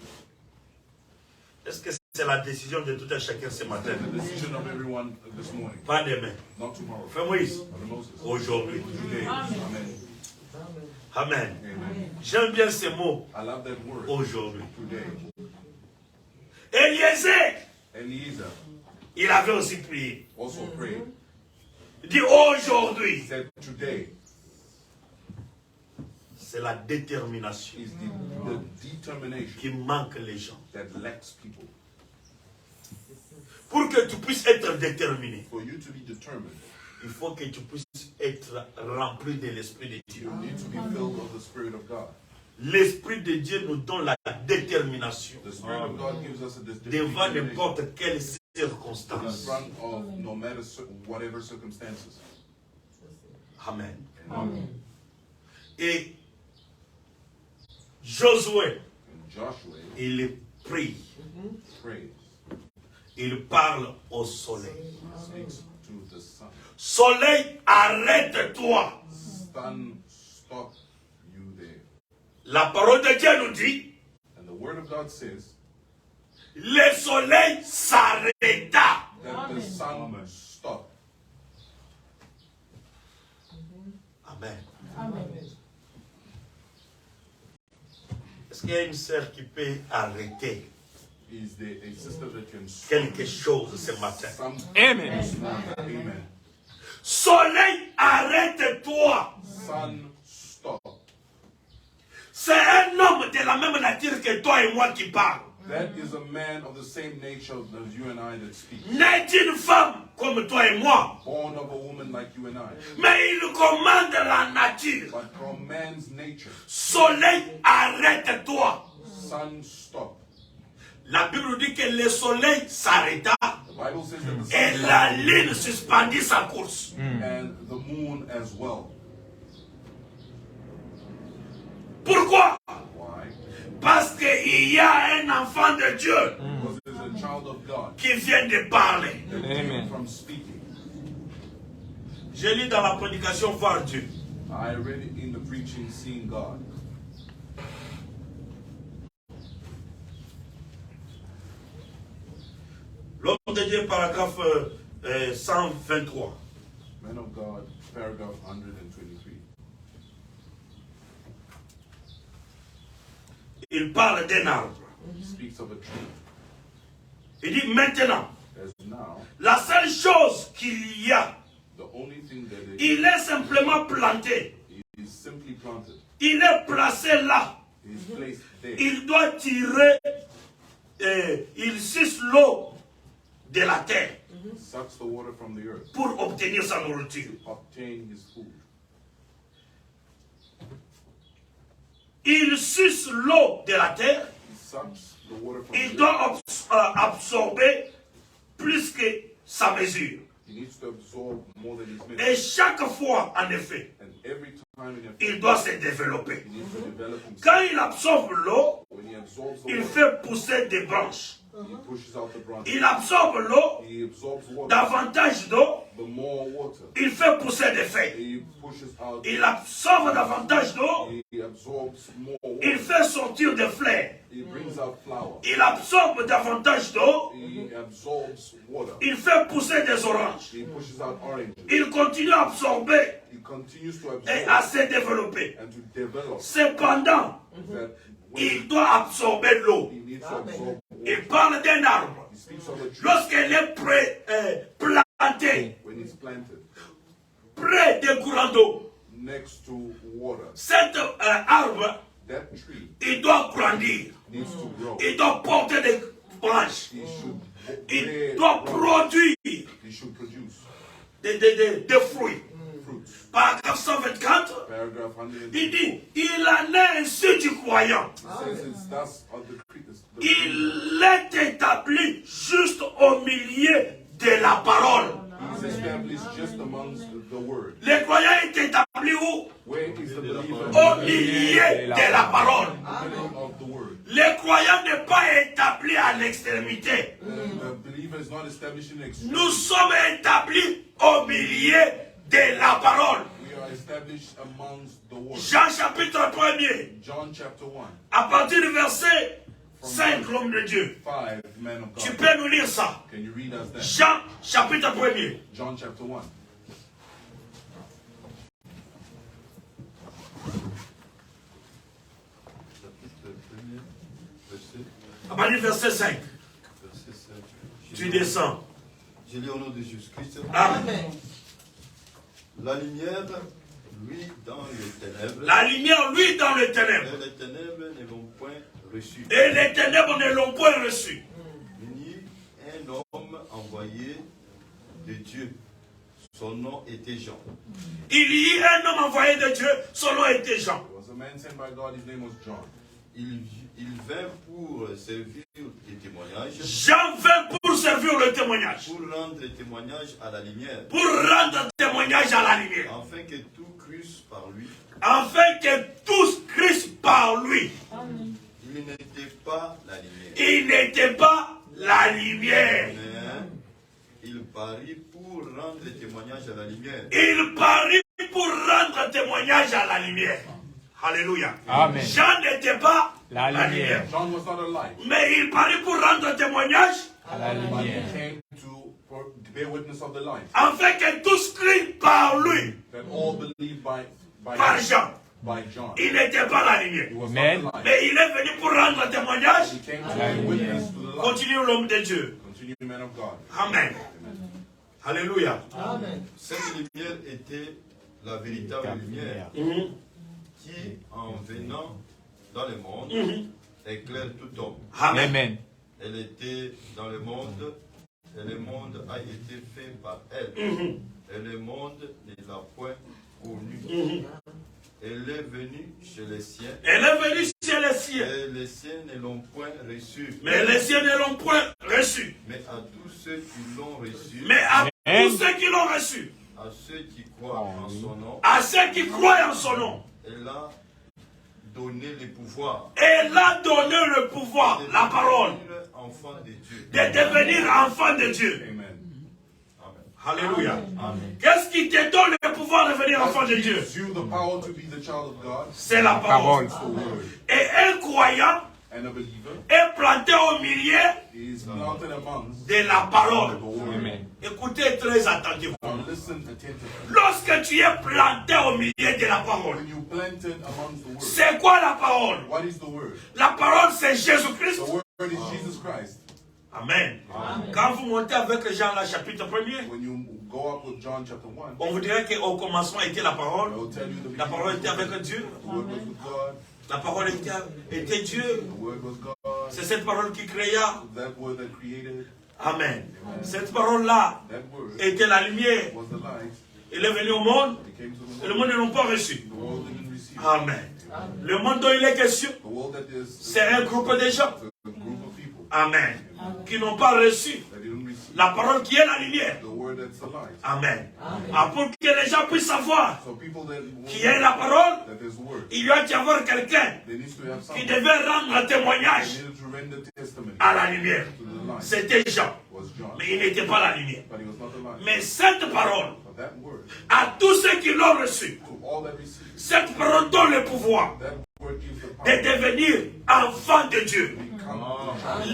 Est-ce que c'est la décision de tout un chacun ce matin? That's the decision of everyone this morning, Pas demain. not tomorrow. Frère Moïse, Brother Moses. aujourd'hui. Today. Amen. Amen. Amen. J'aime bien ces mots, I love that word. aujourd'hui. Today. Eliezer, Eliezer il avait aussi prié. also prayed. Il dit aujourd'hui, He said, today c'est la détermination is the determination qui manque les gens. that lacks people. Pour que tu puisses être déterminé, For you to be determined, il faut que tu puisses être rempli de l'Esprit de Dieu. you need to be filled with the Spirit of God. L'Esprit de Dieu nous donne la détermination The Spirit of God gives us a devant determination n'importe quelle in circonstance. front of no matter whatever circumstances. Amen. Amen. Et Josué, And Joshua il prie, prays, il parle au soleil. speaks to the sun. Soleil, arrête-toi. Sun, stop you there. La parole de Dieu nous dit, And the Word of God says le soleil s'arrêta. that the sun stopped. Amen. Est-ce qu'il y a une sœur qui peut arrêter Is there a sister that can stop quelque chose ce matin? something? Amen. Amen. Soleil, arrête-toi. Sun, stop. C'est un homme de la même nature que toi et moi qui parle. That is a man of the same nature as you and I that speaks. Né d'une femme comme toi et moi. Born of a woman like you and I. Mais il commande la nature. But from man's nature, Soleil, arrête-toi. sun stop. La Bible dit que le soleil s'arrêta The Bible says that the et sun la stopped lune suspendit sa course. and the moon as well. Pourquoi? Why? Parce qu'il y a un enfant de Dieu Because there's a child of God qui vient de parler. that came from speaking. Je lis dans la prédication voir Dieu. I read it in the preaching, seeing God. L'homme de Dieu, paragraphe 123. Man of God, paragraph 123. Il parle d'un arbre. He speaks of a tree. Il dit maintenant, As now, la seule chose qu'il y a, the only thing that il est simplement planté. is simply planted. Il est placé là. It is placed there. Il doit tirer, il suce l'eau de la terre Sucks the water from the earth pour obtenir sa nourriture. to obtain his food. Il suce l'eau de la terre. He sucks the water from Il the earth. doit absorber plus que sa mesure. He needs to absorb more than his Et meant. chaque fois, en effet, And every time in il doit se développer. he needs to develop himself. Quand il absorbe l'eau, When he absorbs the il water, fait pousser des branches. he pushes out the branches. Il absorbe l'eau, He absorbs water. davantage d'eau, The more water, il fait pousser des feuilles. he pushes out. Il absorbe davantage d'eau, He absorbs more il water. fait sortir des fleurs. He brings out flower. Il absorbe davantage d'eau, He absorbs water. il fait pousser des oranges. He pushes out oranges. Il continue à absorber He continues to et à absorb se développer. and to develop. Cependant, That when il doit absorber l'eau. he needs to absorb Il water. parle d'un arbre. He speaks of a tree Lorsqu'elle est plantée when it's planted près des courants d'eau, next to water. cet arbre, That tree il doit grandir. needs to grow. Il doit porter des branches. He should Il bear doit branches. produire He should produce des fruits. fruits. Paragraphe 124, Paragraph il 100. dit, il en est ainsi du croyant. It says it's thus of the creatures. Il est établi juste au milieu de la parole. He's established just amongst the word. Le croyant est établi où? Where is the believer? Au milieu de la parole. In the middle of the word. Le croyant n'est pas établi à l'extrémité. The believer is not established in extreme. Nous sommes établis au milieu de la parole. We are established amongst the word. Jean chapitre 1er, John chapter 1. à partir du verset 5, l'homme de Dieu. 5, man of Tu God. peux nous lire ça. Can you read us that? Jean chapitre 1er. John chapter 1. Chapitre 1er, verset, À partir du verset 5, verset 5. tu descends. Je lis au nom de Jésus-Christ. Amen. La lumière, lui, dans les ténèbres. La lumière, lui, dans les ténèbres. Et les ténèbres ne l'ont point reçu. Et les ténèbres ne l'ont point reçu. Ni un homme envoyé de Dieu. Son nom était Jean. Il y eut un homme envoyé de Dieu, son nom était Jean. There was a man sent by God, his name was John. Il vint pour servir des témoignages, Jean vint pour servir le témoignage. pour rendre témoignage à la lumière, Pour rendre témoignage à la lumière. afin que tout crusse par lui. Afin que tous crissent par lui. Il n'était pas la lumière, Il n'était pas la lumière. mais il parit pour rendre témoignage à la lumière. Il parut pour rendre témoignage à la lumière. Alléluia. Amen. Jean n'était pas La la lumière. lumière. John was not a light, Mais il parut pour rendre témoignage À la but he lumière. came to bear witness of the light. afin que tous crient par lui. That all believe by Par Jean. by John. Il n'était pas la lumière. He was Amen. not the light. Mais il est venu pour rendre témoignage. He came to bear witness to the light. Continue l'homme de Dieu. Continue, man of God. Amen. Alléluia. Cette lumière était la véritable lumière qui, en venant dans le monde, éclaire tout homme. Amen. Amen. Elle était dans le monde, et le monde a été fait par elle. Et le monde ne l'a point connue. Elle est venue chez les siens. Elle est venue chez les siens. Et les siens ne l'ont point reçue. Mais les siens ne l'ont point reçu. Mais à tous ceux qui l'ont reçue, Mais à Amen. tous ceux qui l'ont reçu, à ceux qui croient en son nom, à ceux qui croient en son nom, elle a donné le pouvoir elle a donné le pouvoir, la parole, devenir enfant de Dieu. de devenir enfant de Dieu. Amen. Amen. Alléluia. Qu'est-ce qui te donne le pouvoir de devenir enfant de Dieu? Gives you the power to be the child of God. C'est la parole. It's the word. Et un croyant And a believer est planté au milieu is planted amongst de la parole. the word. Amen. Écoutez très attentivement. Now listen attentively. Lorsque tu es planté au milieu de la parole, When you planted amongst the word, c'est quoi la parole? what is the word? La parole, c'est Jésus-Christ. The word is Jesus Christ. Amen. Quand vous montez avec Jean, la chapitre 1er, When you go up with John chapter 1, on vous dirait qu'au commencement était la parole. I will tell you the La parole beginning était was avec Dieu. the word was with God, La parole était Dieu. the word was God, C'est cette parole qui créa. that word that created, Amen. Cette parole-là that word était la lumière. was the light, Il est venu au monde. it came to the Et le world. monde ne l'a pas reçu. The world didn't receive it. Amen. Le monde dont il est question, The world that is c'est un groupe de gens. a group of people Amen. Qui n'ont pas reçu that didn't receive la parole qui est la lumière. the word that's the light. Amen. Ah, pour que les gens puissent savoir So people that qui est la parole, that there's word, il doit y avoir quelqu'un there needs to have qui something. devait rendre un They témoignage needed to render testimony à la lumière. to the light. C'était Jean, Was John, mais il n'était pas la lumière. but he was not the light. Mais cette parole, But that word, à tous ceux qui l'ont reçue, to all that receive, cette parole donne le pouvoir that word gives the de power devenir enfants de Dieu, to become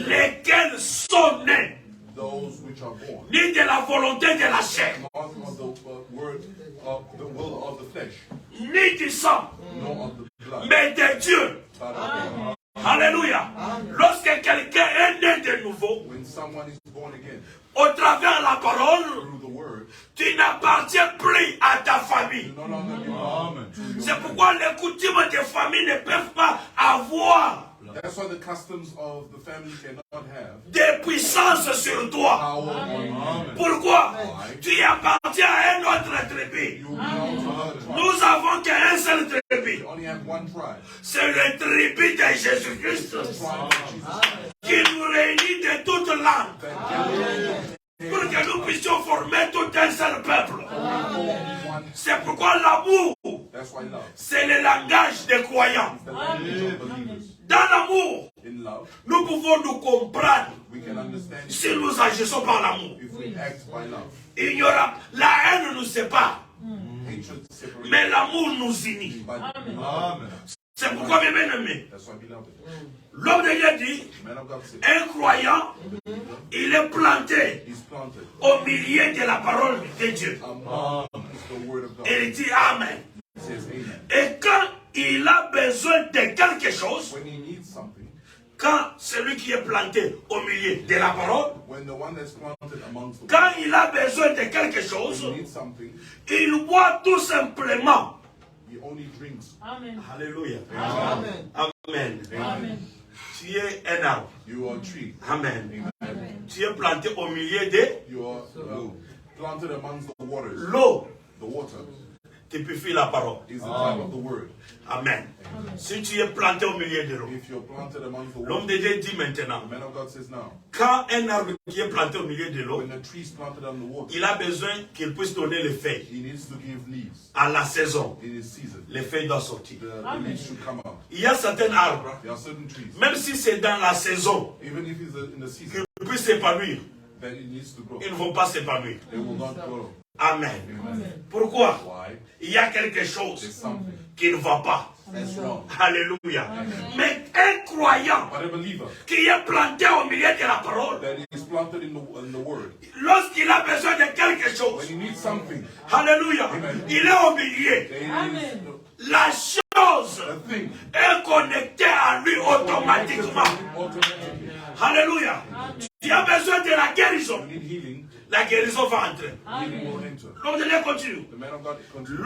lesquels sont nés those which are born, ni de la volonté de la chair, not of the word of the will of the flesh, ni du sang, nor of the blood, mais de Dieu. but of God. Alléluia. Lorsque quelqu'un est né de nouveau, When someone is born again au travers de la parole, through the word, tu n'appartiens plus à ta famille. you no longer belong to your C'est pourquoi les coutumes des familles ne peuvent pas avoir That's why the customs of the family cannot have des puissances sur toi. power on you. Pourquoi? Tu appartiens à un autre tribu. You belong to another tribe. Nous avons qu'un seul tribu. You only have one tribe. C'est le tribu de Jésus-Christ The tribe of Jesus Christ. qui nous réunit de toutes langues That gathers pour que nous puissions former tout un seul peuple. one. C'est pourquoi l'amour, That's why love. c'est le langage des croyants. The language of believers. Dans l'amour, In love, nous pouvons nous comprendre we can understand si nous agissons par l'amour. if we act by love. Il y aura, la haine nous sépare, Hatred separates, mais l'amour nous unit. but love. Amen. C'est pourquoi, mes bien-aimés, That's why beloved. l'homme de Dieu dit, The man of God said, un croyant, il est planté he's planted au milieu de la parole de Dieu. amongst the word of God. Et il dit Amen. He says amen. Et quand il a besoin de quelque chose, When he needs something, quand celui qui est planté au milieu de la parole, when the one that's planted amongst the quand il a besoin de quelque chose, when he needs something, il boit tout simplement. he only drinks. Alléluia. Amen. Amen. Amen. Tu es un arbre. You are a tree. Amen. Amen. Tu es planté au milieu de You are planted amongst the waters. l'eau. The water Tu purifies la parole. is the type of the word. Amen. Si tu es planté au milieu de l'eau, If you're planted amongst the l'homme water, de Dieu dit maintenant, the man of God says now, quand un arbre qui est planté au milieu de l'eau, when a tree is planted on the water, il a besoin qu'il puisse donner les feuilles. he needs to give leaves À la saison, in his season. les feuilles doivent sortir. The leaves should come out. Il y a certains arbres, There are certain trees, même si c'est dans la saison, even if it's in the season, qu'ils puissent s'épanouir, that it needs to grow. ils ne vont pas s'épanouir. They will not grow. Amen. Amen. Pourquoi? Why? Il y a quelque There's chose something qui ne va pas. that's wrong. Alléluia. Mais un croyant But a believer qui est planté au milieu de la parole, that is planted in the word, lorsqu'il a besoin de quelque when chose, he needs something, Alléluia, il est au milieu. there is La chose a thing est connectée à lui automatiquement. automatically. Alléluia. Tu as besoin de la guérison. You need healing, La guérison va entrer. healing will enter. L'homme de Dieu continue. The man of God continues.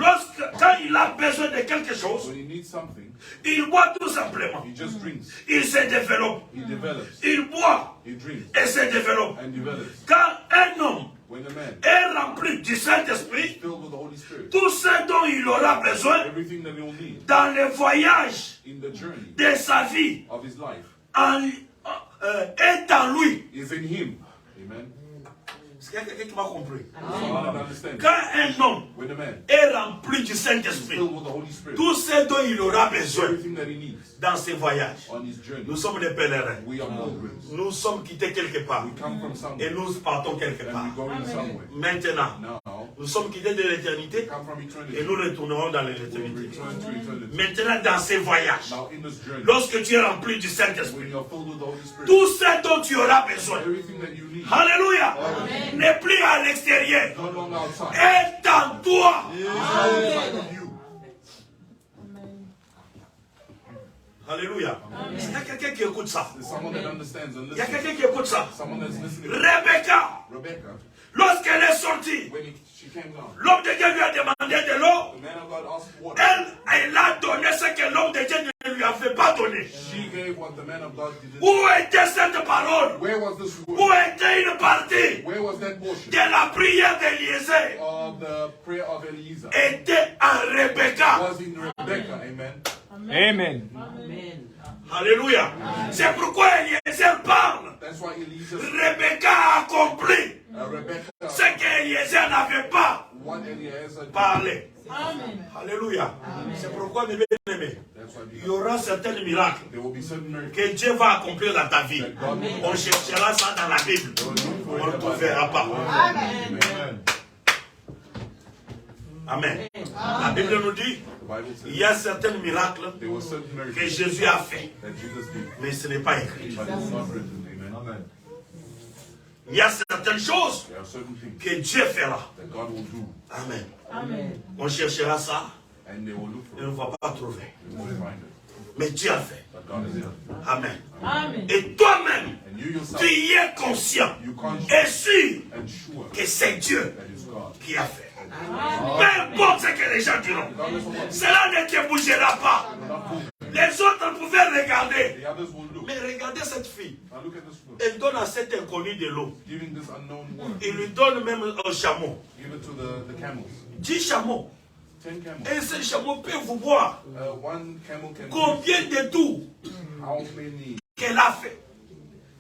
Quand il a besoin de quelque chose, When he needs something, Il boit tout simplement. He just drinks. Il se développe. He develops. Il boit He drinks et se développe. and develops. Quand un homme When a man est rempli du Saint-Esprit, filled with the Holy Spirit, tout ce dont il aura besoin everything that he'll need dans le voyage in the journey de sa vie of his life est en lui. is in him. Amen. Est-ce qu'il y a quelqu'un qui m'a compris? I understand. Quand un homme When a man est rempli du is Saint-Esprit, filled with the Holy Spirit, tout ce dont il aura besoin everything that he needs dans ses voyages, on his journey, nous sommes des pèlerins. we are pilgrims. Nous sommes quittés quelque part We come from et somewhere nous partons quelque and part. we go in somewhere. Maintenant, Now, nous sommes quittés de we l'éternité come from et eternity. nous retournerons dans We l'éternité. return to eternity. Maintenant, dans ces voyages, Now, in this journey, lorsque tu es rempli du when Saint-Esprit, you are filled with the Holy Spirit, tout ce dont tu auras besoin, everything that you need, alléluia, n'est plus à l'extérieur, no longer outside, est en toi. inside of you. Alléluia. Il y a quelqu'un qui écoute ça. There's someone that understands and Il y a listens. quelqu'un qui écoute ça. Someone that's listening. Rebecca, Rebecca, lorsqu'elle est sortie, she came down, l'homme de Dieu lui a demandé de l'eau. the man of God asked for water. Elle a donné ce que l'homme de Dieu ne lui avait pas donné. She gave what the man of God didn't. Où était cette parole? Where was this Où word? était une partie Where was that portion de la prière d'Élisée? of the prayer of Eliezer? Était en Rebecca. Was in Rebecca, amen. Amen. Amen. Alléluia. C'est pourquoi Eliezer parle. That's why Eliezer, Rebecca a accompli Rebecca, ce qu'Eliezer n'avait pas what Eliezer did. parlé. Amen. Alléluia. C'est pourquoi, mes bien-aimés, That's why il y aura certains miracles there will be certain miracles que Dieu va accomplir dans ta vie. that God will On cherchera ça dans la Bible. On ne le trouvera pas. Amen. Amen. La Bible nous dit The Bible il says y a certains miracles there were certain que miracles Jésus a fait, that Jesus did, mais ce n'est pas écrit. but it's not written. Amen. Il y a certaines choses There are certain things que Dieu fera. that God will do, Amen. Amen. On cherchera ça and they will look et for on ne it. va pas trouver. They won't find it. Mais Dieu a fait. But God is there. Amen. Amen. Et toi-même, And you yourself, tu y es conscient you conscious et sûr and sure que c'est Dieu that it's God. qui a fait. Peu importe ce que les gens diront, cela ne te bougera pas. Les autres pouvaient regarder. The others will look. Mais regardez cette fille. Now look at this one. Elle donne à cet inconnu de l'eau. Giving this unknown word. Il lui donne même un chameau. Give it to the camels. 10 chameaux. 10 camels. Et ce chameau peut vous voir One camel can combien de tours how many qu'elle a fait.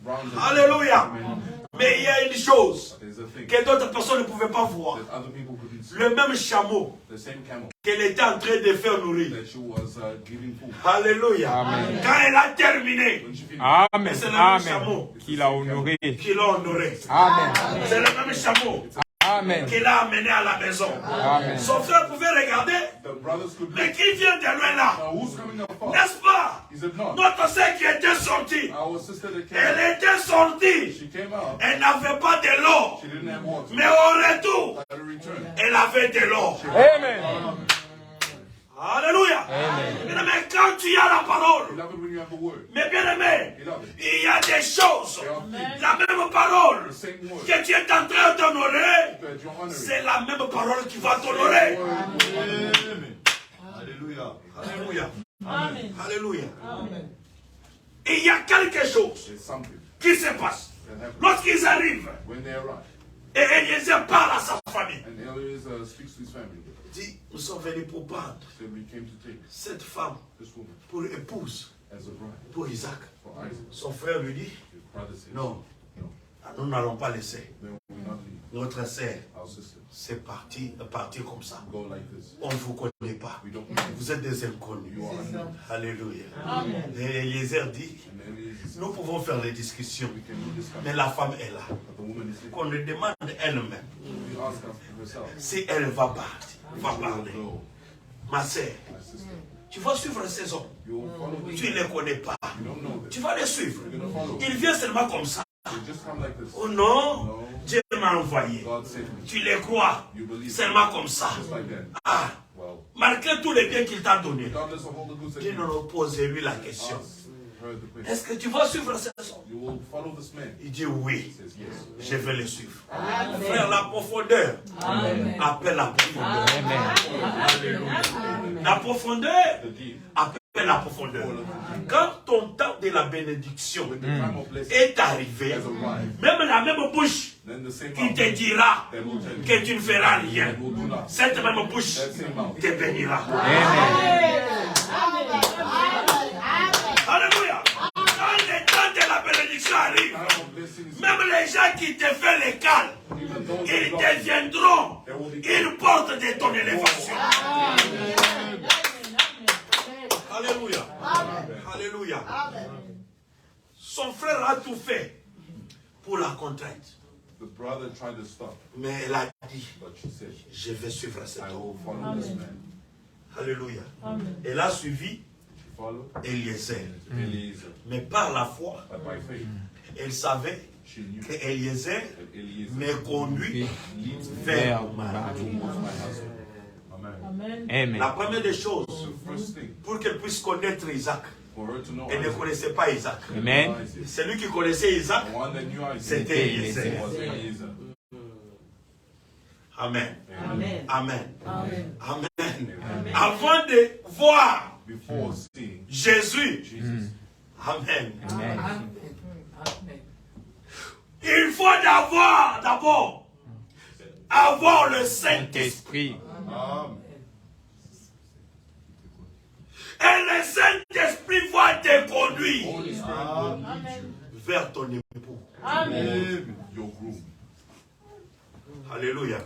rounds. Alléluia. Amen. Mais il y a une chose There's a thing que d'autres personnes ne pouvaient pas voir. that other people couldn't see. Le même chameau The same camel qu'elle était en train de faire nourrir. that she was giving food. Alléluia. Amen. Quand elle a terminé, When she finished, Amen. c'est le même Amen. chameau Qu'il a honoré. qui l'a honoré. Amen. C'est le même chameau Amen. qui l'a amené à la maison. Amen. Son frère pouvait regarder, the brothers could mais look. qui vient de loin là? Now who's coming up far? N'est-ce pas? He said no. Notre sœur qui était sortie, Our sister that came. elle était sortie. She came out. Elle n'avait pas de l'eau. She didn't have water. Mais au retour, At a return. elle avait de l'eau. Amen. Alléluia. Bien-aimé, quand tu as la parole, Beloved, when you have the word, mais bien-aimé, beloved, il y a des choses, there are things, la même parole the same word que tu es en train d'honorer, that you're honoring. c'est la même parole qui va t'honorer. Amen. Alléluia. Alléluia. Amen. Alléluia. Amen. Et il y a quelque chose There's something qui se passe that happens lorsqu'ils arrivent when they arrive. et Eliezer parle à sa famille. And Eliezer speaks to his family. Dit, nous sommes venus pour prendre So we came to take cette femme this woman pour épouse as a bride pour Isaac. for Isaac. Son frère lui dit, His brother says, non, no, nous n'allons pas laisser then we will not leave notre sœur. our sister. C'est parti comme ça. Go like this. On ne vous connaît pas. We don't know. Vous êtes des inconnus. You are unknown. Alléluia. Amen. Et Eliezer dit, And Eliezer says, nous pouvons faire les discussions, we can do this kind mais of la femme est là. but the woman is there. Qu'on lui demande elle-même We ask her herself. si elle va partir, va She will parler. go. Ma sœur, My sister. tu vas suivre ces hommes. You will follow them. Tu ne les connais pas. You don't know Tu them. vas les suivre. You're gonna follow. Ils viennent seulement comme ça. They just come like this. Oh non, No. Dieu m'a envoyé. God sent me. Tu les crois You believe. seulement comme ça. Just like that. Ah, Well, malgré tous les biens qu'il t'a donnés, regardless of all the goods that Dieu you nous posez-lui la question. ask her the question. Est-ce que tu vas suivre ces hommes? You will follow this man. Il dit oui, He says yes. je vais les suivre. Amen. Frère, la profondeur Amen. appelle la profondeur. Amen. Alléluia. La profondeur The deep appelle vers la profondeur. Quand ton temps de la bénédiction When the time of blessing est arrivé, has arrived, même la même bouche then the same qui te mouth dira that will tell you que tu ne feras rien, that will do nothing. cette même bouche That same mouth. te bénira. Amen. Alléluia. Quand le temps de la bénédiction arrive, Time of blessing is même les gens qui te font les cales, even those ils that love deviendront you, they will be une porte de ton élévation. Alléluia. Alléluia. Son frère a tout fait pour la contrainte. The brother tried to stop, Mais elle a dit, but she said, je vais suivre cet I homme. will follow this man. Alléluia. Amen. Elle a suivi She followed Eliezer. Eliezer. Mais par la foi, But by faith, elle savait she knew que Eliezer that Eliezer me conduit leads me vers ma vie. towards my husband. Amen. Amen. Amen. La première des choses, The first thing pour qu'elle puisse connaître Isaac, for her to know elle ne Isaac, connaissait pas Isaac. Amen. Isaac, Celui qui connaissait Isaac, the one that knew Isaac c'était Eliezer. was Eliezer. Amen. Amen. Amen. Amen. Amen. Avant de voir Before seeing Jésus, Jesus, Amen. Amen. Il faut d'abord avoir le Saint-Esprit. Esprit. Amen. Et le Saint-Esprit va te conduire Holy Spirit will lead you. vers ton époux. Amen. Amen. Your groom. Alléluia.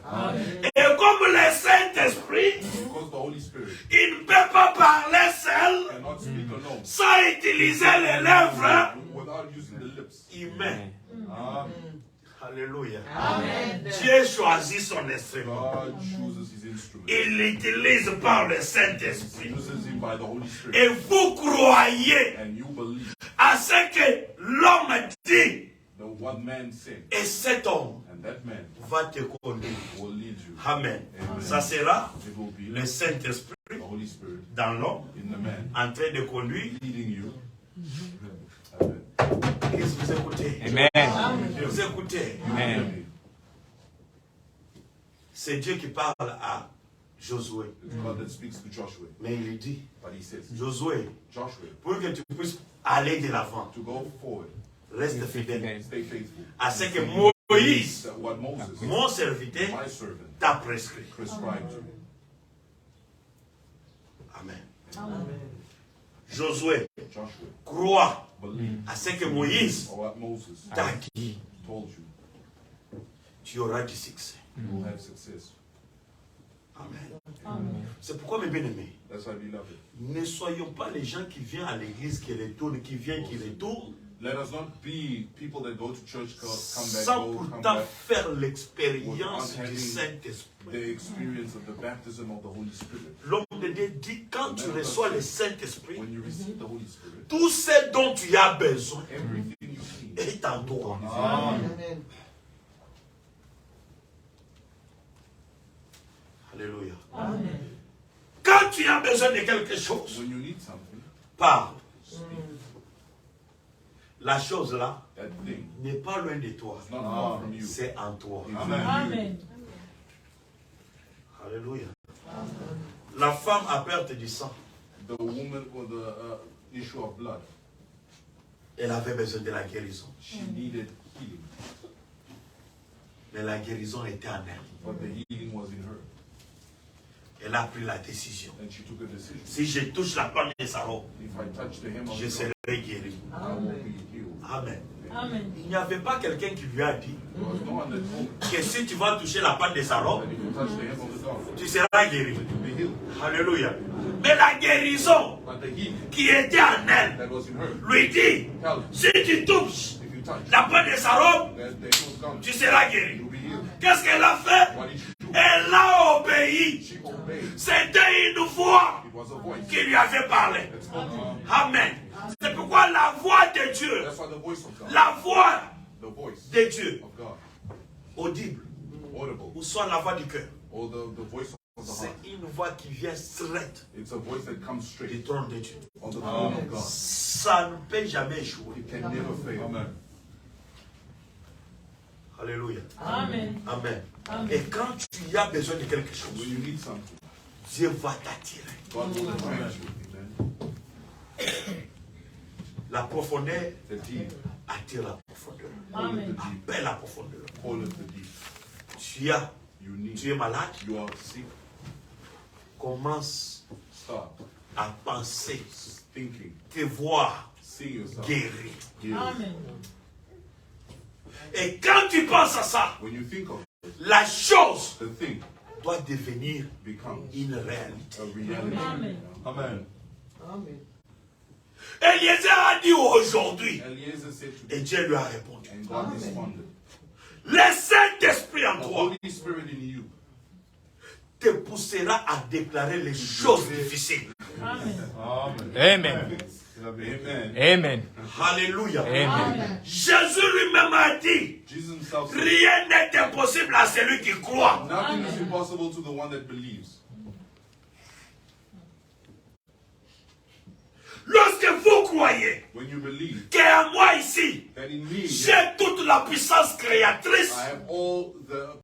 Et comme le Saint-Esprit, Because the Holy Spirit il ne peut pas parler seul cannot speak alone sans utiliser les lèvres without using the lips. humaines. Amen. Alléluia. Amen. Dieu choisit son instrument. God chooses his instrument. Il l'utilise par le He Saint-Esprit. uses him by the Holy Spirit. Et vous croyez And you believe à ce que l'homme dit. that what man said, Et cet homme and that man va te conduire. will lead you. Amen. Amen. Ça sera It will be le Saint-Esprit the Holy Spirit dans l'homme in the man en train de conduire. leading you. Amen. Qu'est-ce que vous écoutez? Amen. Vous écoutez? Amen. C'est Dieu qui parle à Josué. It's God that speaks to Joshua, Mais il lui dit, but he says, Josué, Joshua, pour que tu puisses aller de l'avant, to go forward, reste fidèle stay faithful. à ce que Moïse, That what Moses, mon serviteur, my servant, t'a prescrit. prescribed to me. Amen. Amen. Josué, Joshua, crois believe à ce que Moïse or what Moses t'a dit. told you. Tu auras du succès. You will have success. Amen. Amen. C'est pourquoi, mes bien-aimés, That's why, beloved, ne soyons pas les gens qui viennent à l'église, qui retournent, qui viennent, qui retournent, let us not be people that go to church, come back, sans go, come pourtant back. faire l'expérience Without du having Saint-Esprit. The experience of the baptism of the Holy Spirit. L'homme de Dieu dit, quand tu reçois le Saint-Esprit, When you receive the Holy Spirit, tout ce dont tu as besoin everything you need est en toi. is in you. Amen. Alléluia. Amen. Quand tu as besoin de quelque chose, When you need something, parle. La chose là that thing n'est pas loin de toi. is not far from you. C'est en toi. It's Amen. in you. Amen. Alléluia. La femme à perte du sang, The woman with the issue of blood, elle avait besoin de la guérison. she needed healing, Mais la guérison était en elle. but the healing was in her. Elle a pris la décision. And she took a decision. Si je touche la pomme de sa robe, If I touch the hem of je his serai robe, guéri. I will be healed. Amen. Amen. Il n'y avait pas quelqu'un qui lui a dit There was no one that told her que si tu vas toucher la pomme de sa robe, that if you touch the hem of his garment, tu seras guéri. you'll be healed. Alléluia. Mais la guérison But the healing qui était en elle that was in her, lui dit, tell her, si tu touches if you touch la pomme de sa robe, that the hem of his garment, tu seras guéri. you'll be healed. Qu'est-ce qu'elle a fait? What did she do? Elle a obéi. She obeyed. C'était une voix It was a voice qui lui avait parlé. that spoke to her. Amen. C'est pourquoi la voix de Dieu, That's why the voice of God, la voix the voice de Dieu, of God, audible, audible, ou soit la voix du cœur, or the voice of the c'est heart, une voix qui vient straight it's a voice that comes du straight trône de Dieu. on the throne of God. Ça ne peut jamais échouer. It can never fail. Amen. Alléluia. Amen. Amen. Amen. Et quand tu as besoin de quelque chose, When you need something, Dieu va t'attirer. God will attract you. Amen. La profondeur The deep. attire la profondeur. Call it the deep. Appelle la profondeur. Call it the deep. Tu es malade, You are sick. commence Start à penser, thinking. te voir See yourself. guéri. Healed. Amen. Et quand tu penses à ça, When you think of la chose the thing, doit devenir becomes une réalité. a reality. Amen. Amen. Amen. Eliezer a dit aujourd'hui, Eliezer said to et them, Dieu lui a répondu, and God responded, le Saint-Esprit en the toi Holy Spirit in you te poussera à déclarer les choses difficiles. Amen. Amen. Amen. Amen. Alléluia. Amen. Jésus lui-même a dit, Jesus himself said, rien n'est impossible à celui qui croit. nothing is impossible to the one that believes. Lorsque vous croyez When you believe qu'en moi ici, that in me j'ai toute la puissance créatrice, I have all the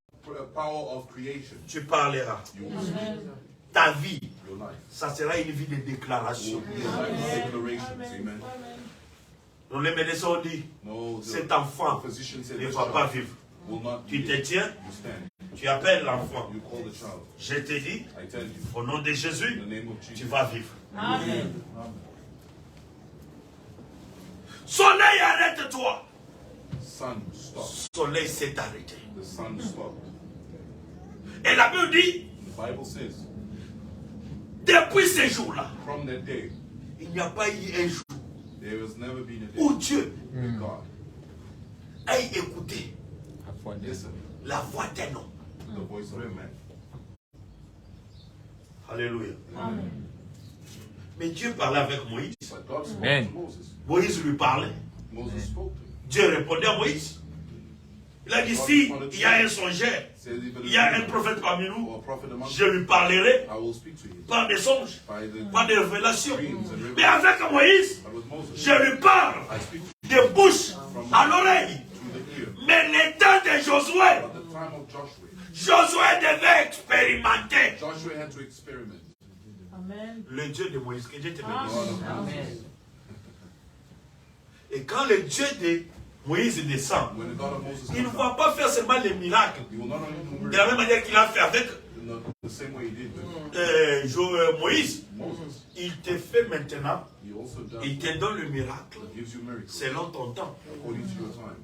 power of creation, tu parleras. you will speak. Ta vie, Your life ça sera une vie de will déclaration. be a life of declarations. Amen. Nous les médecins ont dit, No, cet the enfant physician said ne this va pas child vivre. will not Tu te live. tiens, You stand. tu appelles l'enfant. You call the child. Je te dis, I tell you, au nom de in Jésus, the name of tu Jesus, vas vivre. Amen. Soleil, arrête-toi. sun stopped. Soleil s'est arrêté. The sun stopped. Et la Bible dit, The Bible says, depuis ce jour-là, from that day, il n'y a pas eu un jour there has never been a day où Dieu that God ait écouté listened la voix d'un homme. to the voice of a man. Alléluia. Amen. Mais Dieu parlait avec Moïse. But God spoke Amen. to Moses. Moïse lui parlait. Moses spoke to him. Dieu répondait à Moïse. Il a dit, si il y a un songeur, Says, if il y a un it is prophète parmi or nous, a prophet among je you, lui parlerai I will speak to you par des songes, by the par des révélations. dreams and Mais revelations. avec Moïse, But with Moses, je lui parle I speak de bouche à l'oreille. to the ear. Mais le temps de Josué, At the time of Joshua, Josué devait expérimenter Joshua had to experiment. Amen. le Dieu de Moïse. Que Dieu te bénisse. Amen. Et quand le Dieu de Moïse descend, When the God of Moses il ne comes va down, pas faire seulement les miracles. he will not only do De la miracles même manière qu'il a fait avec in the same way he did with Moïse. Moses. Il te fait maintenant, He also does il te donne le miracle gives you miracles selon ton temps. according to your time.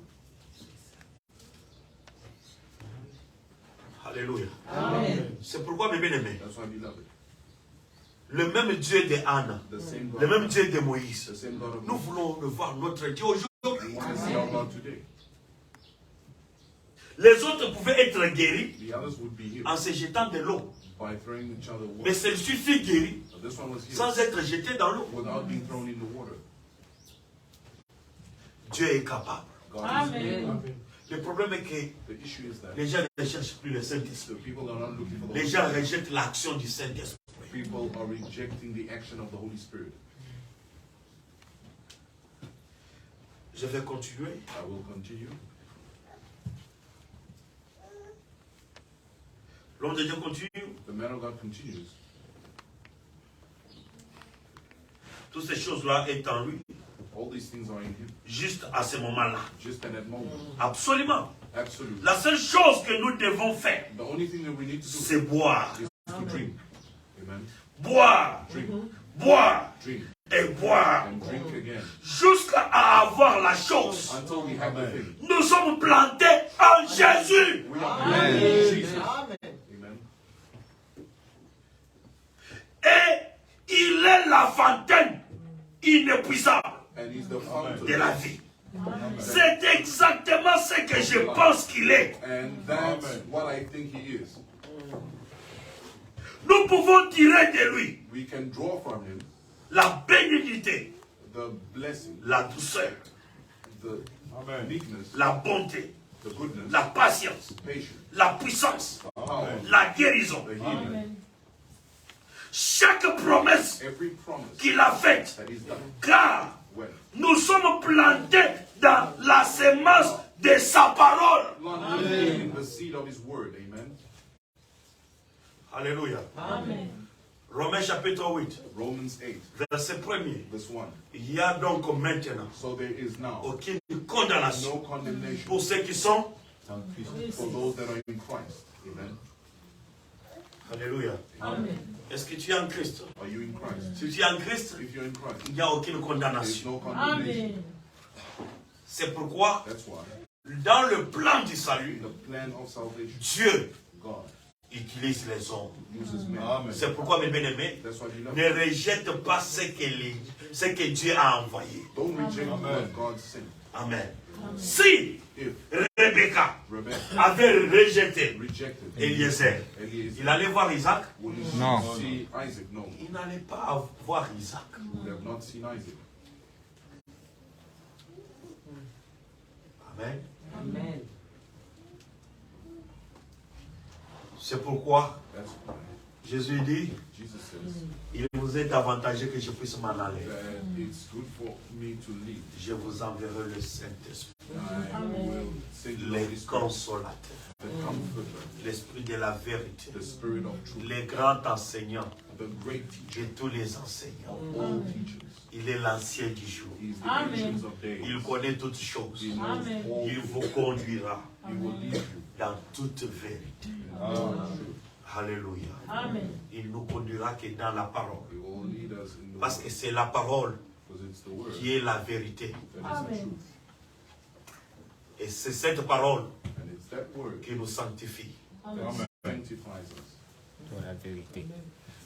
Alléluia. Amen. C'est pourquoi, mes bien-aimés, That's why, beloved, le même Dieu de Anna, the same le God, même Dieu de Moïse, the same God of nous Moses, voulons le voir, notre Dieu aujourd'hui. we want to see our God today. Les autres pouvaient être guéris The others would be healed en se jetant de l'eau. by throwing each other Mais water. celui-ci fut guéri But this one was healed sans être jeté dans l'eau. without being thrown in the water. Dieu est capable. God is Amen. able. Le problème est que The issue is that les gens ne cherchent plus le Saint-Esprit. the people are not looking for the Les Holy gens Spirit. rejettent l'action du Saint-Esprit. People are rejecting the action of the Holy Spirit. Je vais continuer. I will continue. L'homme de Dieu continue. The man of God continues. Toutes ces choses-là est en lui. All these things are in him. Juste à ce moment-là. Just at that moment. Absolument. Absolutely. La seule chose que nous devons faire, The only thing that we need to do c'est boire. is to drink. Amen. Boire. Drink. Boire. Drink. Et boire. And drink again. Jusqu'à avoir la chose. Until we have the thing. Nous sommes plantés en Jésus. We are planted in Jesus. Amen. Amen. Et il est la fontaine inépuisable And he's the fountain. de la vie. C'est exactement ce que je pense qu'il est. And that's what I think he is. Nous pouvons tirer de lui We can draw from him la bénignité, the blessing, la douceur, the meekness, la bonté, the goodness, la patience, patience, la puissance, the power, la guérison. the healing. Amen. Chaque promesse Every promise qu'il a faite, that is done. car When? nous sommes plantés dans la semence de sa parole. Living in the seed of his word. Amen. Alléluia. Amen. Romains chapitre 8, Romans 8, verset 1er. verse 1. Il y a donc maintenant So there is now aucune condamnation no condemnation pour ceux qui sont. for those that are in Christ. Amen. Alléluia. Amen. Est-ce que tu es en Christ? Are you in Christ? Si tu es en Christ, If you're in Christ, il n'y a aucune there is condamnation. no condemnation. Amen. C'est pourquoi, That's why dans le plan du salut, the plan of salvation, Dieu God utilise les hommes. uses men. C'est pourquoi, mes bien-aimés, That's why beloved, ne rejette pas ce que Dieu a envoyé. don't reject what God sent. Amen. Si If Rebecca Rebecca avait rejeté rejected Eliezer, Eliezer, il allait voir Isaac. would he No. see Isaac? No, Il n'allait pas voir Isaac. he would have not seen Isaac. Amen. Amen. C'est pourquoi That's why Jésus dit, Jesus says il vous est avantageux que je puisse m'en aller. that it's good for me to leave. Je vous enverrai le Saint-Esprit, I will send you the les Holy Spirit, consolateurs, the Comforter, l'Esprit de la vérité, the Spirit of truth, les grands enseignants the great teacher de tous les enseignants. of all teachers. Il est l'ancien du jour. He is the Amen. ancient of days. Il connaît toutes choses. He knows Amen. all Il things. vous conduira He will lead you dans toute vérité. in all truth. Alléluia. Amen. Il nous conduira que dans la parole. He will lead us in the Parce word, que c'est la parole because it's the word qui est la vérité. that is the Amen. truth. Et c'est cette parole And it's that word qui nous sanctifie. Amen. that sanctifies us. Dans la vérité.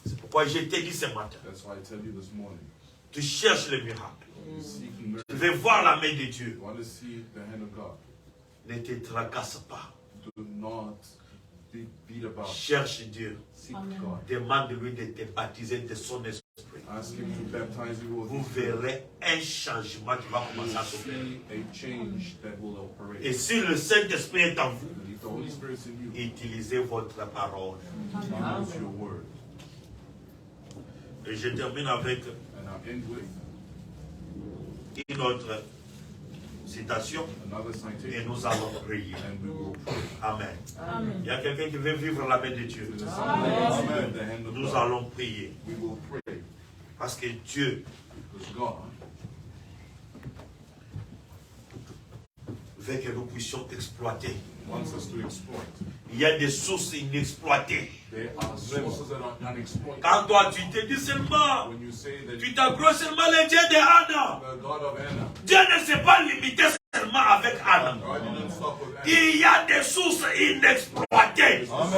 C'est pourquoi je t'ai dit ce matin, That's why I tell you this morning, tu cherches le miracle. you're seeking Tu mercy. veux voir la main de Dieu. You want to see the hand of God. Ne te tracasse pas. Do not be beat about. Cherche Dieu. Seek Amen. God. Demande-lui de te baptiser de son esprit. Ask Him to baptize you with Vous His Spirit. verrez un changement qui va You commencer à will s'opérer. see a change that will operate. Et si le Saint-Esprit est en vous, And if the Holy Spirit's in you, utilisez votre parole. use your word. Et je termine avec And I'll end with une autre citation another et citation. nous allons prier. And we will pray. Amen. Amen. Il y a quelqu'un qui veut vivre la main de Dieu. To the Son, the hand of Nous God. allons prier. We will pray. Parce que Dieu Because God veut que nous puissions exploiter. wants us to exploit. Il y a des sources inexploitées. There are sources that are unexploited. Quand toi tu te dis seulement, When you say that tu t'accroches seulement le Dieu de Anna. the God of Anna, Dieu ne s'est pas limité seulement avec Anna. God didn't stop with Anna. Il y a des sources inexploitées. Sources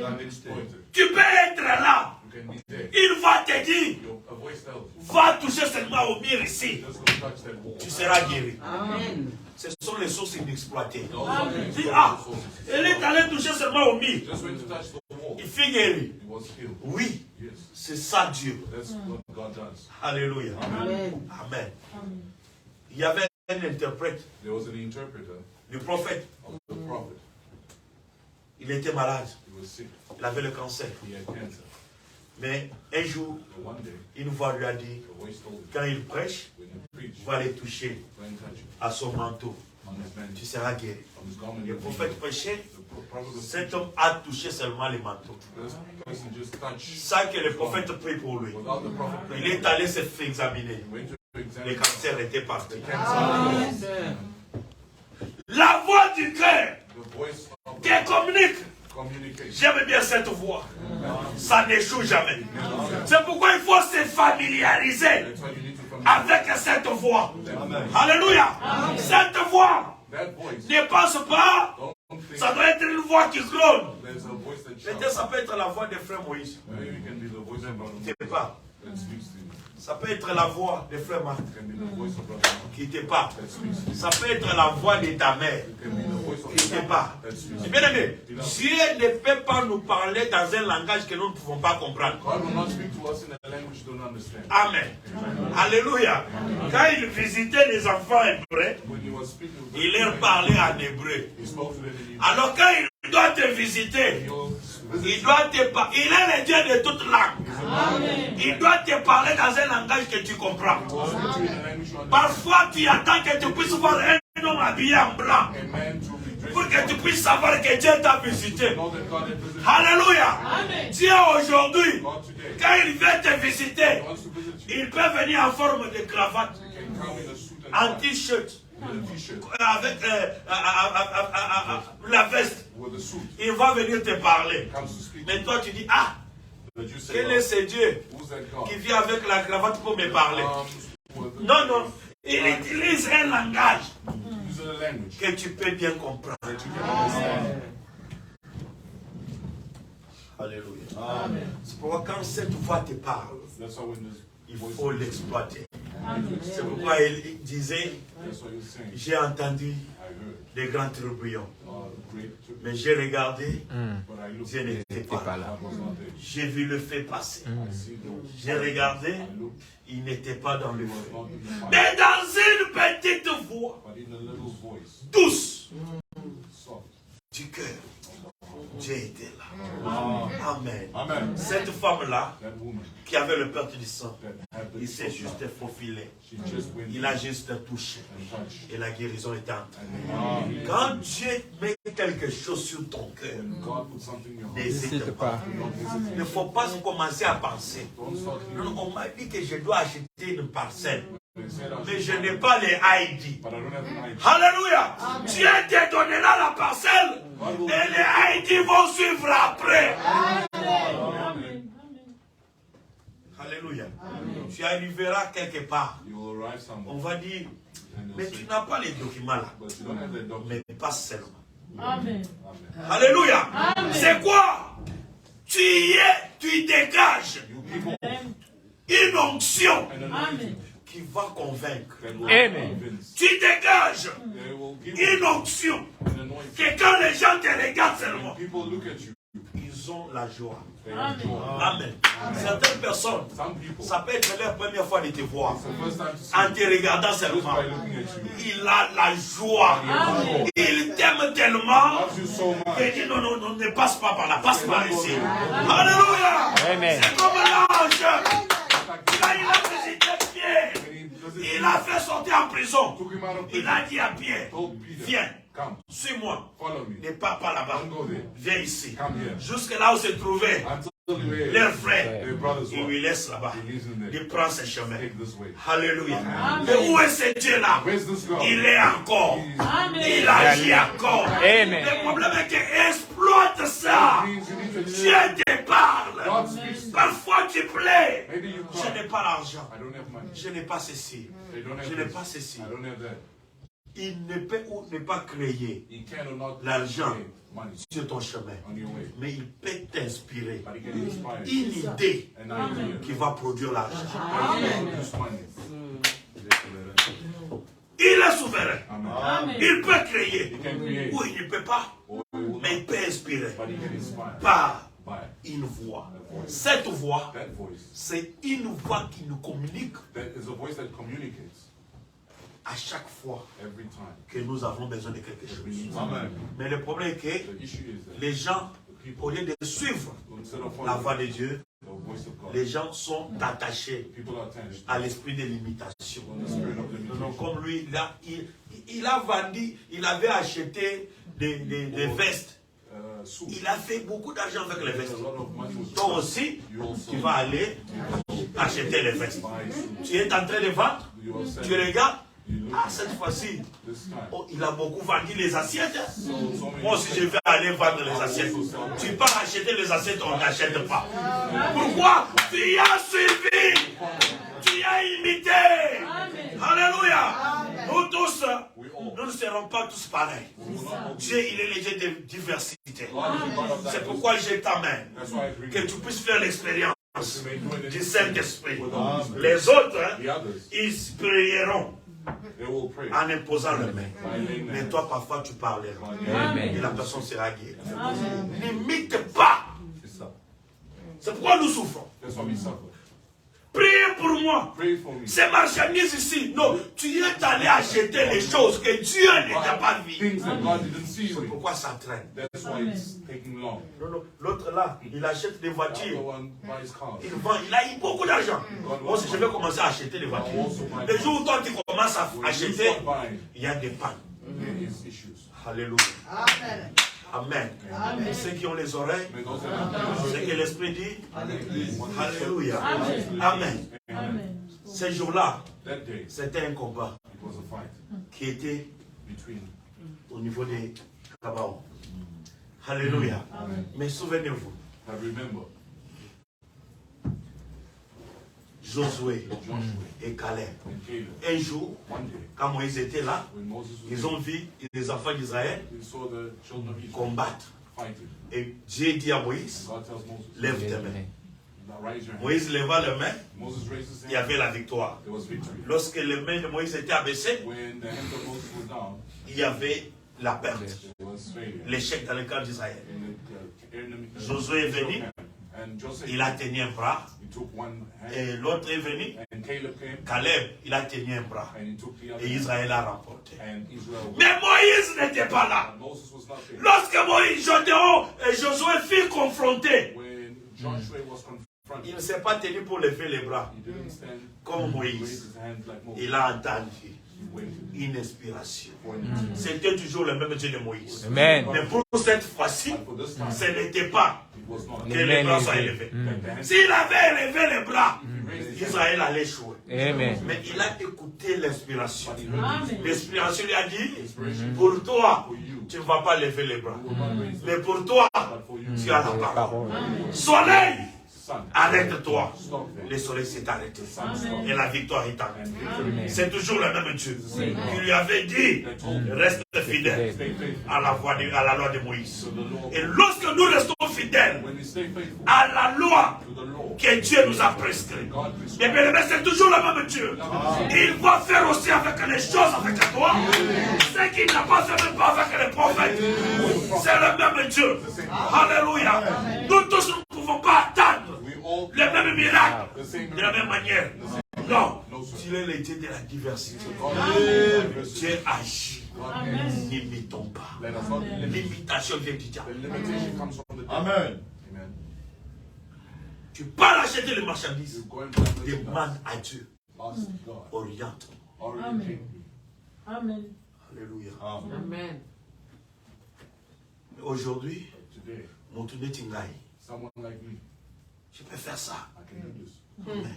unexploited. Tu peux être là. You can be there. Il va te dire, A voice tells you, va toucher seulement au mur ici. just go touch that wall. Tu seras guéri. Amen. Ce sont les sources inexploitées. Amen. Dis, ah, elle est allée toucher seulement au mur. Just went to touch the wall. Il fut guéri. He was healed. Oui, Yes. c'est ça Dieu. That's what God does. Alléluia. Amen. Amen. Amen. Il y avait un interprète, There was an interpreter le prophète. of the prophet. Il était malade. He was sick. Il avait le cancer. He had cancer. Mais un jour, And one day, une voix lui a dit, the voice told him, quand il prêche, when you preach, va aller toucher go and touch him à son manteau. on his Tu mantle, seras guéri. on his garment. Le you'll be prophète healed. prêchait, The prophet was cet preaching. homme a touché seulement le manteau. This person just touched Sans que le prophète prie pour lui. without the prophet Il praying. est allé se faire examiner. He went to Le examine cancer était parti. the cancer. La voix du cœur The voice of te communique. communication. J'aime bien cette voix. Ça n'échoue jamais. C'est pourquoi il faut se familiariser That's why you need to familiarize. avec cette voix. Alléluia. Cette voix, That voice. ne pense pas, Don't think ça doit être une voix qui gronde. there's a voice that Peut-être shouts. ça peut être la voix de frère Moïse. Maybe it can be the voice of Brother Qui Moses te parle. that speaks to you. Ça peut être la voix de frère Marc It can be the voice of Brother Mark qui te parle. that speaks to you. Ça peut être la voix de ta mère It can be the voice of qui te parle. that speaks to C'est you. bien aimé. Dieu ne peut pas nous parler dans un langage que nous ne pouvons pas comprendre. God will not speak to us in a language we don't understand. Amen. Alléluia. Quand il visitait les enfants hébreux, When he was speaking with il leur them, parlait en hébreu. he spoke to them in Hebrew. Alors quand il doit te visiter, He'll il visit doit te parler. Il est le Dieu de toute langue. Amen. Il doit te parler dans un langage que tu comprends. you. He'll speak to you in a language you understand. Parfois, tu attends que tu puisses voir un homme habillé en blanc. A man to be dressed pour que tu puisses savoir que Dieu t'a visité. Know that God has visited Alléluia. Amen. Dieu aujourd'hui, God today. quand il vient te visiter, Wants to visit you. il peut venir en forme de cravate, He can come in a suit and en tie, t-shirt, with a t-shirt, avec la veste. with a suit. Il va venir te parler. Comes to speak. Mais toi tu dis, ah, But you say, quel est ce Dieu who's that God? qui vient avec la cravate pour me parler? With Non, non, il utilise un langage using a language que tu peux bien comprendre. that you can understand. Alléluia. C'est pourquoi quand cette voix te parle, That's why when this il voice faut l'exploiter. Amen. C'est pourquoi il disait, that's why you're saying, j'ai entendu I heard des grands tourbillons, great, mais j'ai regardé, but I looked, Dieu n'était pas là. God was not there. J'ai vu le feu passer. I see the J'ai regardé, I looked, il n'était pas dans le he was feu. not in the fire. Mais dans une petite voix But in a little voice, douce soft. du cœur, Dieu était là. Amen. Amen. Cette femme-là, That woman qui avait le perte du sang, that had the il s'est juste faufilé. she just went Il a juste touché. and touched. Et la guérison est entrée. And Quand Dieu met quelque chose sur ton cœur, when God put something in your heart, n'hésite pas. don't hesitate. Il ne faut pas commencer à penser. Don't start Non, thinking. on m'a dit que je dois acheter une parcelle. They said I Mais should je buy n'ai it, pas les ID. but I don't have an ID. Alléluia. Dieu te donnera la parcelle. Et les ID vont suivre après. Amen. Alléluia. Tu arriveras quelque part. You will arrive On somewhere, va dire, and mais they'll tu say, n'as pas les documents là. but you don't have that document. Mais pas seulement. Amen. Amen. Alléluia. C'est quoi? Tu y es, tu dégages You people une onction and Amen. anointing qui va convaincre. that will Amen. convince. Tu dégages They will give you une onction an anointing. que quand les gens te regardent seulement, When people look at you, ils ont la joie. they Amen. enjoy. Amen. Certaines personnes, Some people, ça peut être leur première fois de te voir. it's the first time to see En you, te regardant just seulement, by looking at you. il a la joie. Amen. Il t'aime tellement Loves you so much. qu'il dit non, non, non, ne passe pas par là, passe par ici. Alléluia. Amen. C'est comme l'ange. Like, Quand il a visité Pierre, when he il a fait sortir en prison. took him out of Il prison, a dit à Pierre, told Peter, viens, come, suis-moi. follow me. Ne pars pas là-bas. Don't go there. Viens ici. Come here. Jusque là où se trouvait Until you hear leur frère. their brothers Il walk. lui laisse là-bas. He leaves him there. Il prend ses chemins. Take this way. Alléluia. Amen. Mais où est ce Dieu-là? Where's this God? Il est encore. Amen. Il agit encore. Amen. Le problème est que exploite ça. It means you need to Dieu live. te parle. God speaks. Parfois tu plais. Maybe you Je cry. n'ai pas l'argent. I don't have money. Je n'ai pas ceci. They don't have Je n'ai this. pas ceci. I don't have that. Il ne peut ou ne pas créer He can or not l'argent create money sur ton chemin. on your way. Mais il peut t'inspirer But he can inspire une idée an idea qui va produire l'argent. that will produce money. Il est souverain. Amen. Amen. Il peut créer. He can create, Ou il ne peut pas. or he will Mais il not. peut inspirer But he can inspire par by une voix. a voice. Cette voix, That voice, c'est une voix qui nous communique that is a voice that communicates à chaque fois every time. que nous avons besoin de quelque We chose. need something. Mais le problème est que The issue is that les gens, the people, au lieu de suivre instead of la following voix de Dieu, the voice of God, les gens sont attachés people are attached à l'esprit de l'imitation. on the spirit of Non, non, limitation. comme lui, il a vendu, il avait acheté des vestes. Suit. Il a fait beaucoup d'argent avec les A vestes. lot of money was Toi aussi, You also tu vas aller acheter les vestes. buy suit. Tu es en train de vendre, You are tu selling. regardes, You look ah, cette fois-ci, this time. oh, il a beaucoup vendu les assiettes. So many Moi aussi, je vais aller vendre les assiettes. Tu pars acheter les assiettes, on n'achète pas. Pourquoi? Tu as suivi, tu as imité. Amen. Alléluia. Nous tous, We all. nous ne serons pas tous pareils. We will not all be. Dieu, il est le Dieu de diversité. God is a God of C'est diversity. pourquoi je t'amène. That's why I bring Que you. tu puisses faire l'expérience You may do it du in Saint-Esprit. with the Holy Spirit. Les autres, hein, The others, ils prieront they will pray. en imposant les mains. By laying Mais hands. toi, parfois, tu parleras. Amen. Et la personne sera guérie. Amen. N'imite pas. It's up. C'est pourquoi nous souffrons. That's why we suffer. Priez pour moi. Pray for me. Ces marchandises ici, non, tu es allé acheter les choses que Dieu ne t'a pas vues. Things that God didn't see you C'est in. pourquoi ça traîne. That's why it's taking long. Non, non. L'autre là, il achète des The other voitures. one buys cars. Il vend, il a eu beaucoup d'argent. Moi aussi, je vais commencer à acheter des voitures. Le jour où toi tu commences à When you acheter, start buying, il y a des pannes. there is issues. Alléluia. Amen. Amen. Amen. Ceux qui ont les oreilles, May those that ce que l'Esprit dit. Alléluia. Amen. Amen. Amen. Ces jours-là, that day, c'était un combat it was a fight qui était between. au niveau des Gabaons. Alléluia. Amen. Mais souvenez-vous, I remember Josué Joshua et Caleb. and Caleb. Un jour, One day, quand Moïse était là, when Moses was ils ont vu les enfants d'Israël we saw the children of Israel combattre. fighting. Et Dieu dit à Moïse, God tells Moses, lève tes mains. now raise your hand. Moïse leva les mains, Moses raised his il y hand. avait la victoire. There was victory. Lorsque les mains de Moïse étaient abaissées, When the hands of Moses were down, il y avait la perte, there was failure. l'échec dans le camp d'Israël. And the enemy, Josué est venu, and Joseph, il a tenu un bras, he took one hand, et l'autre est venu, and Caleb came, Caleb, il a tenu un bras, and he took the other et hand, Israël a remporté. and Israel won. Mais Moïse n'était pas là. And Moses was not there. Lorsque Moïse, Gédéon et Josué furent confrontés, When Joshua was confronted, il ne s'est pas tenu pour lever les bras, he didn't stand, comme he raised Moïse. his hand like Moses. Il a entendu He waited une inspiration. for an answer. C'était toujours le même Dieu de Moïse. Amen. Mais pour cette fois-ci, But for this time, ce n'était pas it was not. que les bras soient élevés. S'il avait élevé les bras, Israël allait échouer. Amen. Mais il a écouté l'inspiration. Amen. L'inspiration lui a dit, pour toi, tu ne vas pas lever les bras. Mais pour toi, tu as la parole. Soleil, Son, arrête-toi. stop there. Le soleil s'est arrêté. Amen. Et la victoire est arrivée. Amen. C'est toujours le même Dieu qui lui avait dit, reste fidèle Stay faithful à la loi de Moïse. to the law. Et lorsque nous restons fidèles When we stay faithful à la loi to the law, que Dieu nous a prescrite, God et prescribes. bien aimé, c'est toujours le même Dieu. Il va faire aussi avec les choses avec toi ce qu'il n'a pas fait même pas avec les prophètes. C'est le même Dieu. Alléluia. Nous tous nous ne pouvons pas attendre We all le même miracle the same de la même manière. Non. Il est le Dieu de la diversité. Dieu agit. Amen. N'imitons pas. Let us not limit. L'imitation vient du diable. The limitation comes from the devil. Amen. Amen. Tu pars acheter les marchandises. You go and buy merchandise. Demande à Dieu. Ask God. Oriente. Already Amen. came. Amen. Alléluia. Amen. Aujourd'hui, Today, mon tourné Tingaï. someone like me, Je peux faire ça. I can do this. Amen.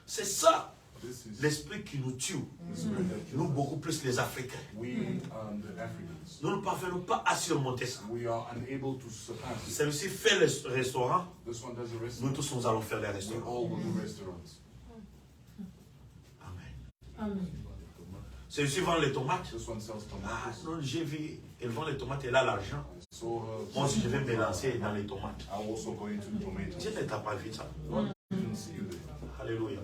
C'est ça This is l'esprit qui nous tue. the spirit that Nous, kills us. beaucoup plus les Africains. We, the Africans, Nous ne parvenons pas à surmonter ça. we are unable to surpass it. Celui-ci fait le restaurant. This one does a Nous restaurant. tous, nous allons faire les We restaurants. all will do restaurants. Amen. Amen. Celui-ci vend les tomates. This one sells Ah, tomatoes. non, j'ai vu, elle vend les tomates, elle a l'argent. So, Moi aussi, je vais me lancer dans les tomates. I also go into the tomatoes. Dieu ne t'a pas vu ça. God didn't see you there. Alléluia.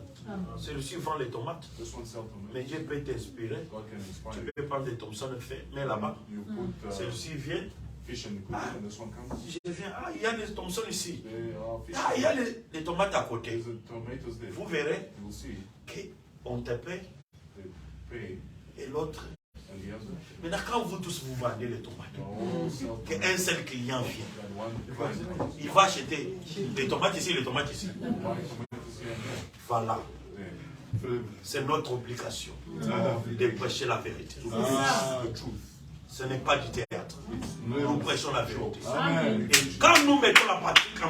Celui-ci vend les tomates. This one sells Mais tomatoes. Dieu peut t'inspirer. God can inspire Tu you. peux prendre des Thompson et faire, mets là-bas. You put Celui-ci vient. fish and you put it, and this one comes. Je viens. Ah, il y a des Thompson ici. There are fish. Ah, il y a les tomates à côté. There's a tomatoes there. Vous verrez You will see. qu'on te paie They pay, et l'autre. and the other. Maintenant, quand vous tous vous vendez les tomates, They all sell tomatoes. qu'un seul client vient, And one client comes. il va acheter les tomates ici, les tomates ici. Buy tomatoes here and there. Voilà. There. C'est notre obligation de prêcher la vérité. Ah. Ce n'est pas du théâtre. Nous prêchons la vérité. Amen. Et quand nous mettons en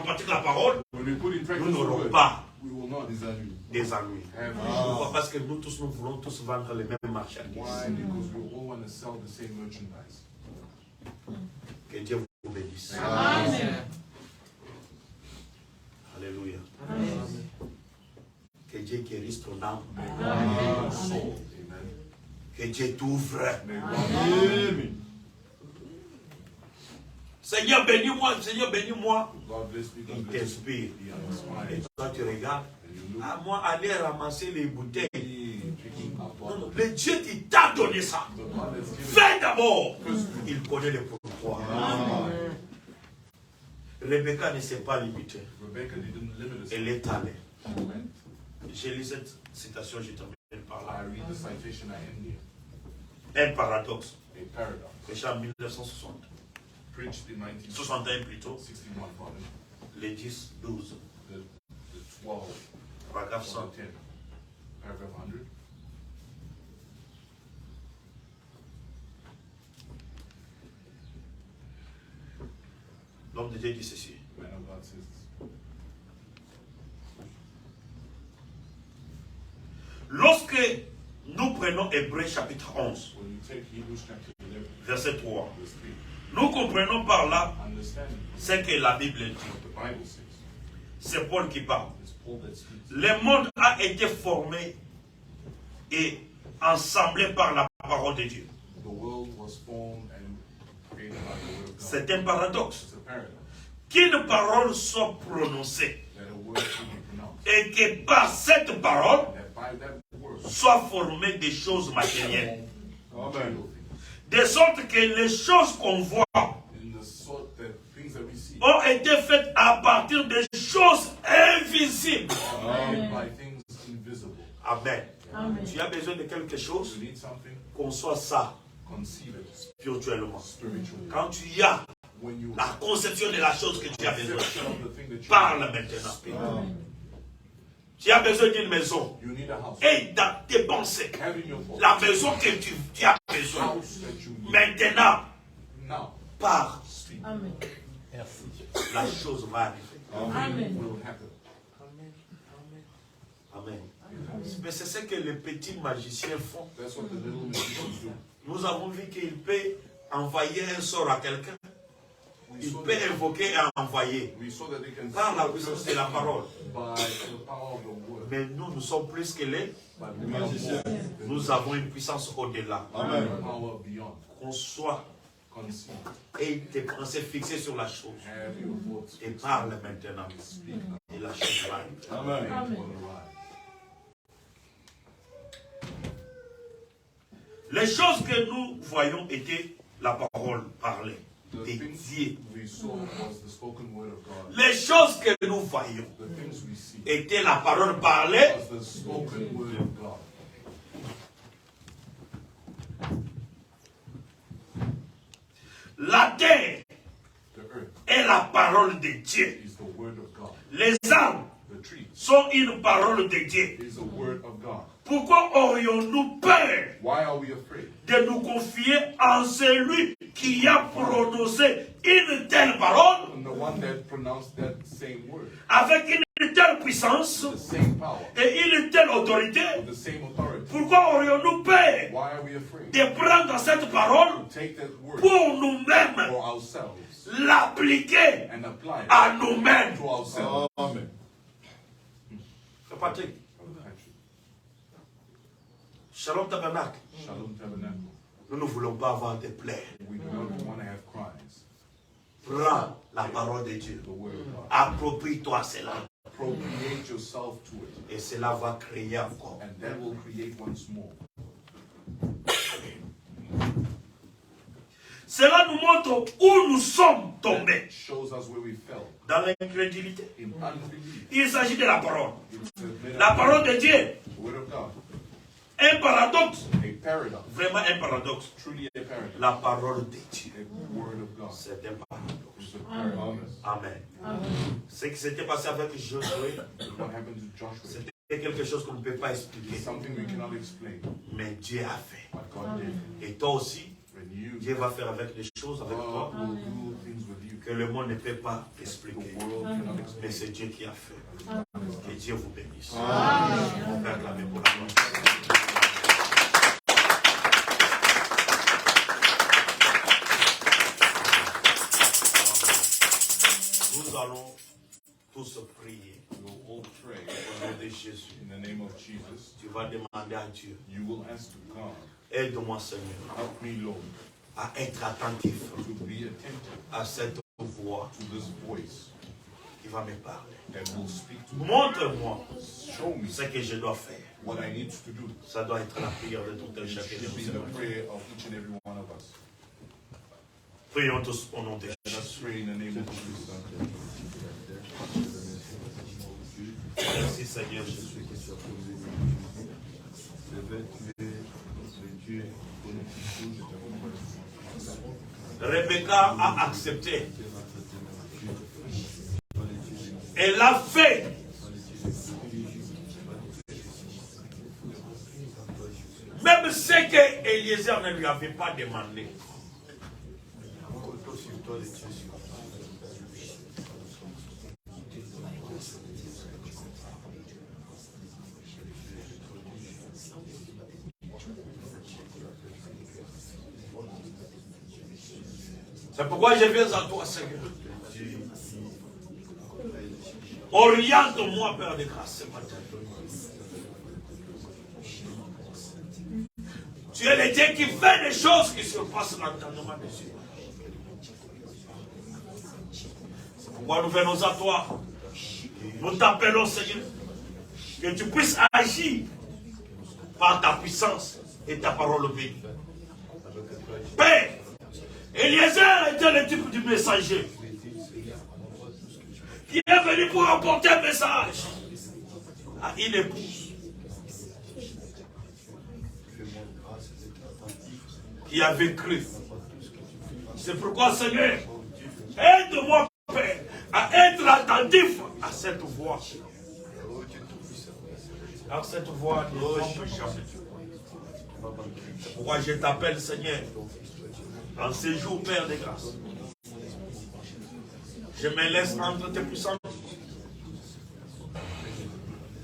pratique la parole, When we put in practice nous the n'aurons word, pas we will not des ennuis. have Pourquoi? Parce que nous tous, nous voulons tous vendre les mêmes marchandises. Why? Because we all want to sell the same merchandise. Que Dieu vous bénisse. Amen. Alléluia. Amen. Que Dieu guérisse ton âme. Our soul. Amen. Que Dieu t'ouvre. May God Amen. Seigneur, bénis-moi. Seigneur, bénis-moi. God bless me. Il God bless t'inspire. me. He Et inspires. toi, tu regardes. And you look. Ah, moi, aller ramasser les bouteilles. Picking up Non, non, what le Dieu qui t'a donné ça. the God has given. Fais d'abord. Il connaît le pourquoi. Rebecca ne s'est pas limitée. Rebecca didn't limit us. Elle est allée. Amen. J'ai lu cette citation, je termine par là. I read the citation I end here. Un paradoxe. A paradox. Prêché en 1960. Preached in 1961, 61 plutôt. pardon. Les 10, 12. The 12, Paragraphe 100. 110, paragraph 100. L'homme de Dieu dit ceci. Man of God says this. Lorsque nous prenons Hébreux chapitre 11, When you take Hebrews chapter 11, verset 3, verse 3, nous comprenons par là understanding ce que la Bible dit. what the Bible says. C'est Paul qui parle. It's Paul that speaks. Le monde a été formé et ensemblé par la parole de Dieu. The world was formed and created by the word of God. C'est un paradoxe. It's a paradox Qu'une parole soit prononcée that a word should be pronounced. et que par cette parole That by that word, soient formées des choses matérielles. material things. De sorte que les choses qu'on voit In the sort that things that we see ont été faites à partir des choses invisibles. are made by things invisible. Amen. Amen. Tu as besoin de quelque chose, You need something, qu'on soit ça conceive it spirituellement. spiritually. Quand tu as When you la conception de la chose que tu as besoin, conception of the thing that you parle need, maintenant. speak. Tu as besoin d'une maison. You need a house. Et dans tes pensées, Having your thoughts, la maison que tu as besoin, house that you need. maintenant, Now, par speak. Amen. la chose va arriver. Amen. Will happen. Amen. Mais c'est ce que les petits magiciens font. That's what the little magicians do. Nous avons vu qu'il peut envoyer un sort à quelqu'un. We Il saw peut that- invoquer et envoyer we saw that they can par la see puissance de la parole. by the power of the word. Mais nous sommes plus que les. But we are more than Nous avons une puissance au-delà. the power beyond. Qu'on soit Conceive. et tes pensées fixées sur la chose. Have your thoughts. Et parle maintenant. Speak. Et la chose va arriver. Things Amen. will arise. Les choses que nous voyons étaient la parole parlée. The Des things dieux. we saw was the spoken word of God. Les choses que nous voyons The things we see étaient la parole parlée. was the spoken word of God. La terre The earth est la parole de Dieu. is the word of God. Les arbres The tree sont une parole de Dieu. is the word of God. Pourquoi aurions-nous peur Why are we afraid? de nous confier en celui qui a prononcé une telle parole And the one that pronounced that same word, avec une telle puissance the same power, et une telle autorité? the same authority. Pourquoi aurions-nous peur Why are we afraid de prendre cette parole to take that word pour nous-mêmes, for ourselves l'appliquer and apply it à nous-mêmes? to ourselves? Amen. Patrick, Shalom Tabernacle. Shalom Tabernacle. Nous ne voulons pas avoir des plaies. We do not want to have cries. Prends la parole de Dieu. The word of God. Approprie-toi cela. Appropriate yourself to it, Et cela va créer encore. and that will create once more. Cela nous montre où nous sommes tombés. It shows us where we fell Dans l'incrédulité. in unbelief. Il s'agit de la parole. It's a La parole de Dieu. the word of God. Un paradoxe. A paradox. Vraiment un paradoxe. Truly a paradox. La parole de Dieu. A word of God. C'est un paradoxe. It's a paradox. Amen. Amen. Ce qui s'était passé avec Josué, What happened to Joshua? c'était quelque chose qu'on ne peut pas expliquer. It's something we cannot explain, Mais Dieu a fait. but God did. Et toi aussi, And you, Dieu va faire avec des choses avec toi God will do things with you que le monde ne peut pas the expliquer. world cannot Mais explain. c'est Dieu qui a fait. Que Dieu vous bénisse. Amen. On va acclamer pour la gloire. Nous allons tous prier We will all pray au nom de Jésus. in the name of Jesus. Tu vas demander à Dieu, You will ask God, aide-moi Seigneur help me, Lord, à être attentif to be attentive à cette voix to this voice qui va me parler. that will speak to me. Montre-moi Show me ce que je dois faire. what I need to do. Ça doit être la prière de tout un It chacun de should be nous. the prayer of each and every one of us. Prions tous au nom de Let Jésus. us pray in the name of Jesus. Merci Seigneur Jésus. Rebecca a accepté. Elle a fait. Même ce que Eliezer ne lui avait pas demandé. C'est pourquoi je viens à toi, Seigneur. Oriente-moi, Père de grâce, ce matin. Tu es le Dieu qui fait des choses qui surpassent l'entendement des yeux. C'est pourquoi nous venons à toi. Nous t'appelons, Seigneur, que tu puisses agir par ta puissance et ta parole vive. Père, Eliezer était le type du messager qui est venu pour apporter un message à une épouse qui avait cru. C'est pourquoi, Seigneur, aide-moi, Père, à être attentif à cette voix. À cette voix ne trompe jamais. C'est pourquoi je t'appelle, Seigneur, en ces jours, Père de grâce. Je me laisse entre tes puissances.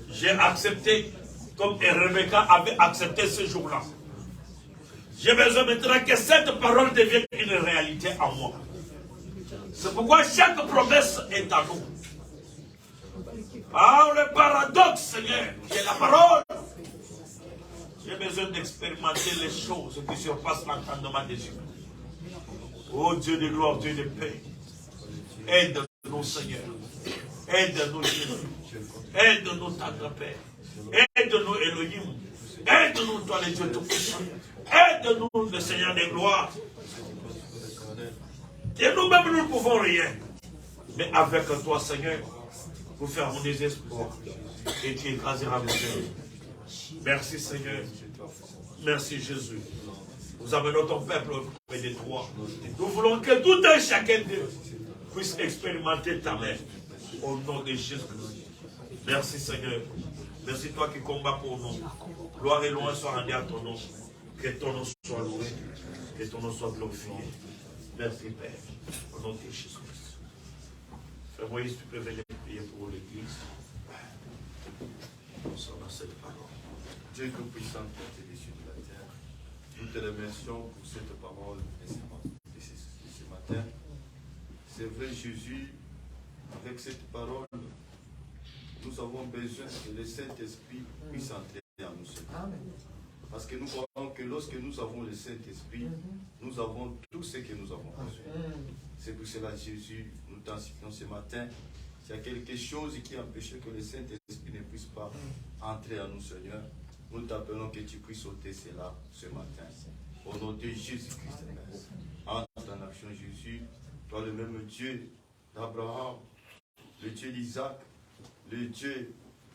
J'ai accepté, comme Rebecca avait accepté ce jour-là. J'ai besoin maintenant que cette parole devienne une réalité en moi. C'est pourquoi chaque promesse est à nous. Par le paradoxe, Seigneur, qui est la parole, j'ai besoin d'expérimenter les choses qui surpassent l'entendement des humains. Oh Dieu de gloire, Dieu de paix, aide-nous, Seigneur. Aide-nous, Jésus. Aide-nous, Tendre Père. Aide-nous, Elohim. Aide-nous, toi, les dieux tout-puissants. Aide-nous, le Seigneur des gloires. Et nous-mêmes, nous ne pouvons rien. Mais avec toi, Seigneur, nous ferons des espoirs. Et tu écraseras nos yeux. Merci, Seigneur. Merci, Jésus. Nous amenons ton peuple auprès de toi. Nous voulons que tout un chacun d'eux puisse expérimenter ta main. Au nom de Jésus-Christ. Merci, Seigneur. Merci, toi qui combats pour nous. Gloire et louange soient rendues à ton nom. Que ton nom soit loué. Que ton nom soit glorifié. Merci, Père. Au nom de Jésus-Christ. Frère Moïse, tu peux venir prier pour l'Église. Concernant cette parole. Dieu tout-puissant, Père des cieux de la terre, nous te remercions pour cette parole de ce matin. C'est vrai, Jésus, avec cette parole, nous avons besoin que le Saint-Esprit puisse entrer en nous. Parce que nous croyons que lorsque nous avons le Saint-Esprit, nous avons tout ce que nous avons besoin. C'est pour cela, Jésus, nous t'insinuons ce matin. S'il y a quelque chose qui empêche que le Saint-Esprit ne puisse pas entrer en nous, Seigneur, nous t'appelons que tu puisses ôter cela ce matin. Au nom de Jésus-Christ, entre en action, Jésus, toi le même Dieu d'Abraham, le Dieu d'Isaac, le Dieu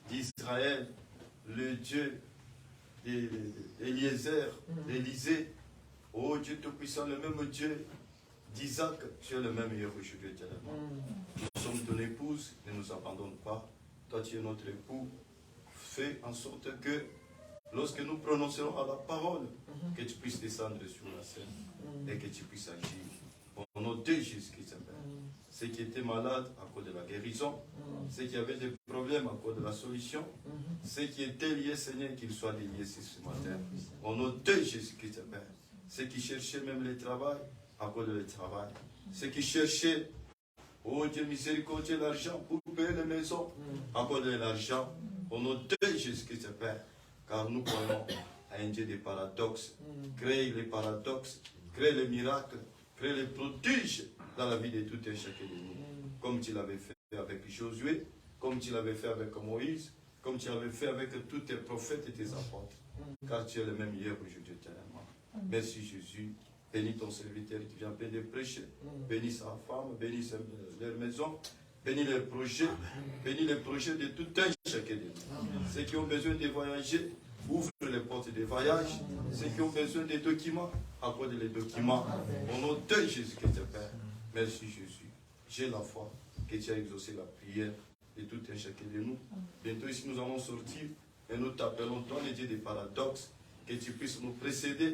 d'Israël, le Dieu d'Eliezer, d'Élisée. Oh Dieu Tout-Puissant, le même Dieu d'Isaac, tu es le même hier aujourd'hui éternellement. Nous sommes ton épouse, ne nous abandonne pas. Toi tu es notre époux. Fais en sorte que lorsque nous prononcerons à la parole, que tu puisses descendre sur la scène et que tu puisses agir. Au nom de Jésus-Christ, ceux qui étaient malades à cause de la guérison, ceux qui avaient des problèmes à cause de la solution, ceux qui étaient liés, Seigneur, qu'ils soient déliés ce matin. Au nom de Jésus-Christ, ceux qui cherchaient même le travail, à cause de le travail. Ceux qui cherchaient, oh Dieu miséricordieux, l'argent pour payer les maisons, à cause de l'argent. Au nom de Jésus-Christ, Père, car nous croyons à un Dieu des paradoxes. Crée les paradoxes, crée les miracles, crée les prodiges dans la vie de tout un chacun de nous. Comme tu l'avais fait avec Josué, comme tu l'avais fait avec Moïse, comme tu l'avais fait avec tous tes prophètes et tes apôtres. Car tu es le même hier, aujourd'hui, éternellement. Merci Jésus. Bénis ton serviteur qui vient de prêcher. Bénis sa femme, bénis leur maison. Bénis les projets. Bénis les projets de tout un chacun de nous. Ceux qui ont besoin de voyager, ouvre les portes des voyages. Ceux qui ont besoin des documents, accorde les documents. Au nom de Jésus-Christ, Père. Merci Jésus. J'ai la foi que tu as exaucé la prière de tout un chacun de nous. Bientôt ici nous allons sortir et nous t'appelons toi le Dieu des paradoxes. Que tu puisses nous précéder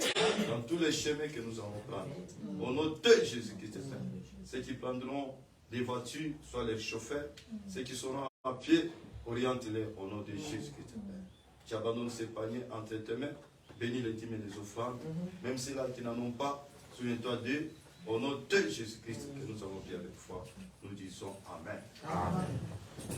dans tous les chemins que nous allons prendre. Au nom de Jésus-Christ, ceux qui prendront des voitures, soit les chauffeurs, ceux qui seront à pied, oriente-les au nom de Jésus-Christ. Tu abandonnes ces paniers entre tes mains, bénis les dîmes et les offrandes, même ceux-là qui n'en ont pas, souviens-toi d'eux, Au nom de Jésus-Christ que nous avons bien avec foi, nous disons Amen. Amen.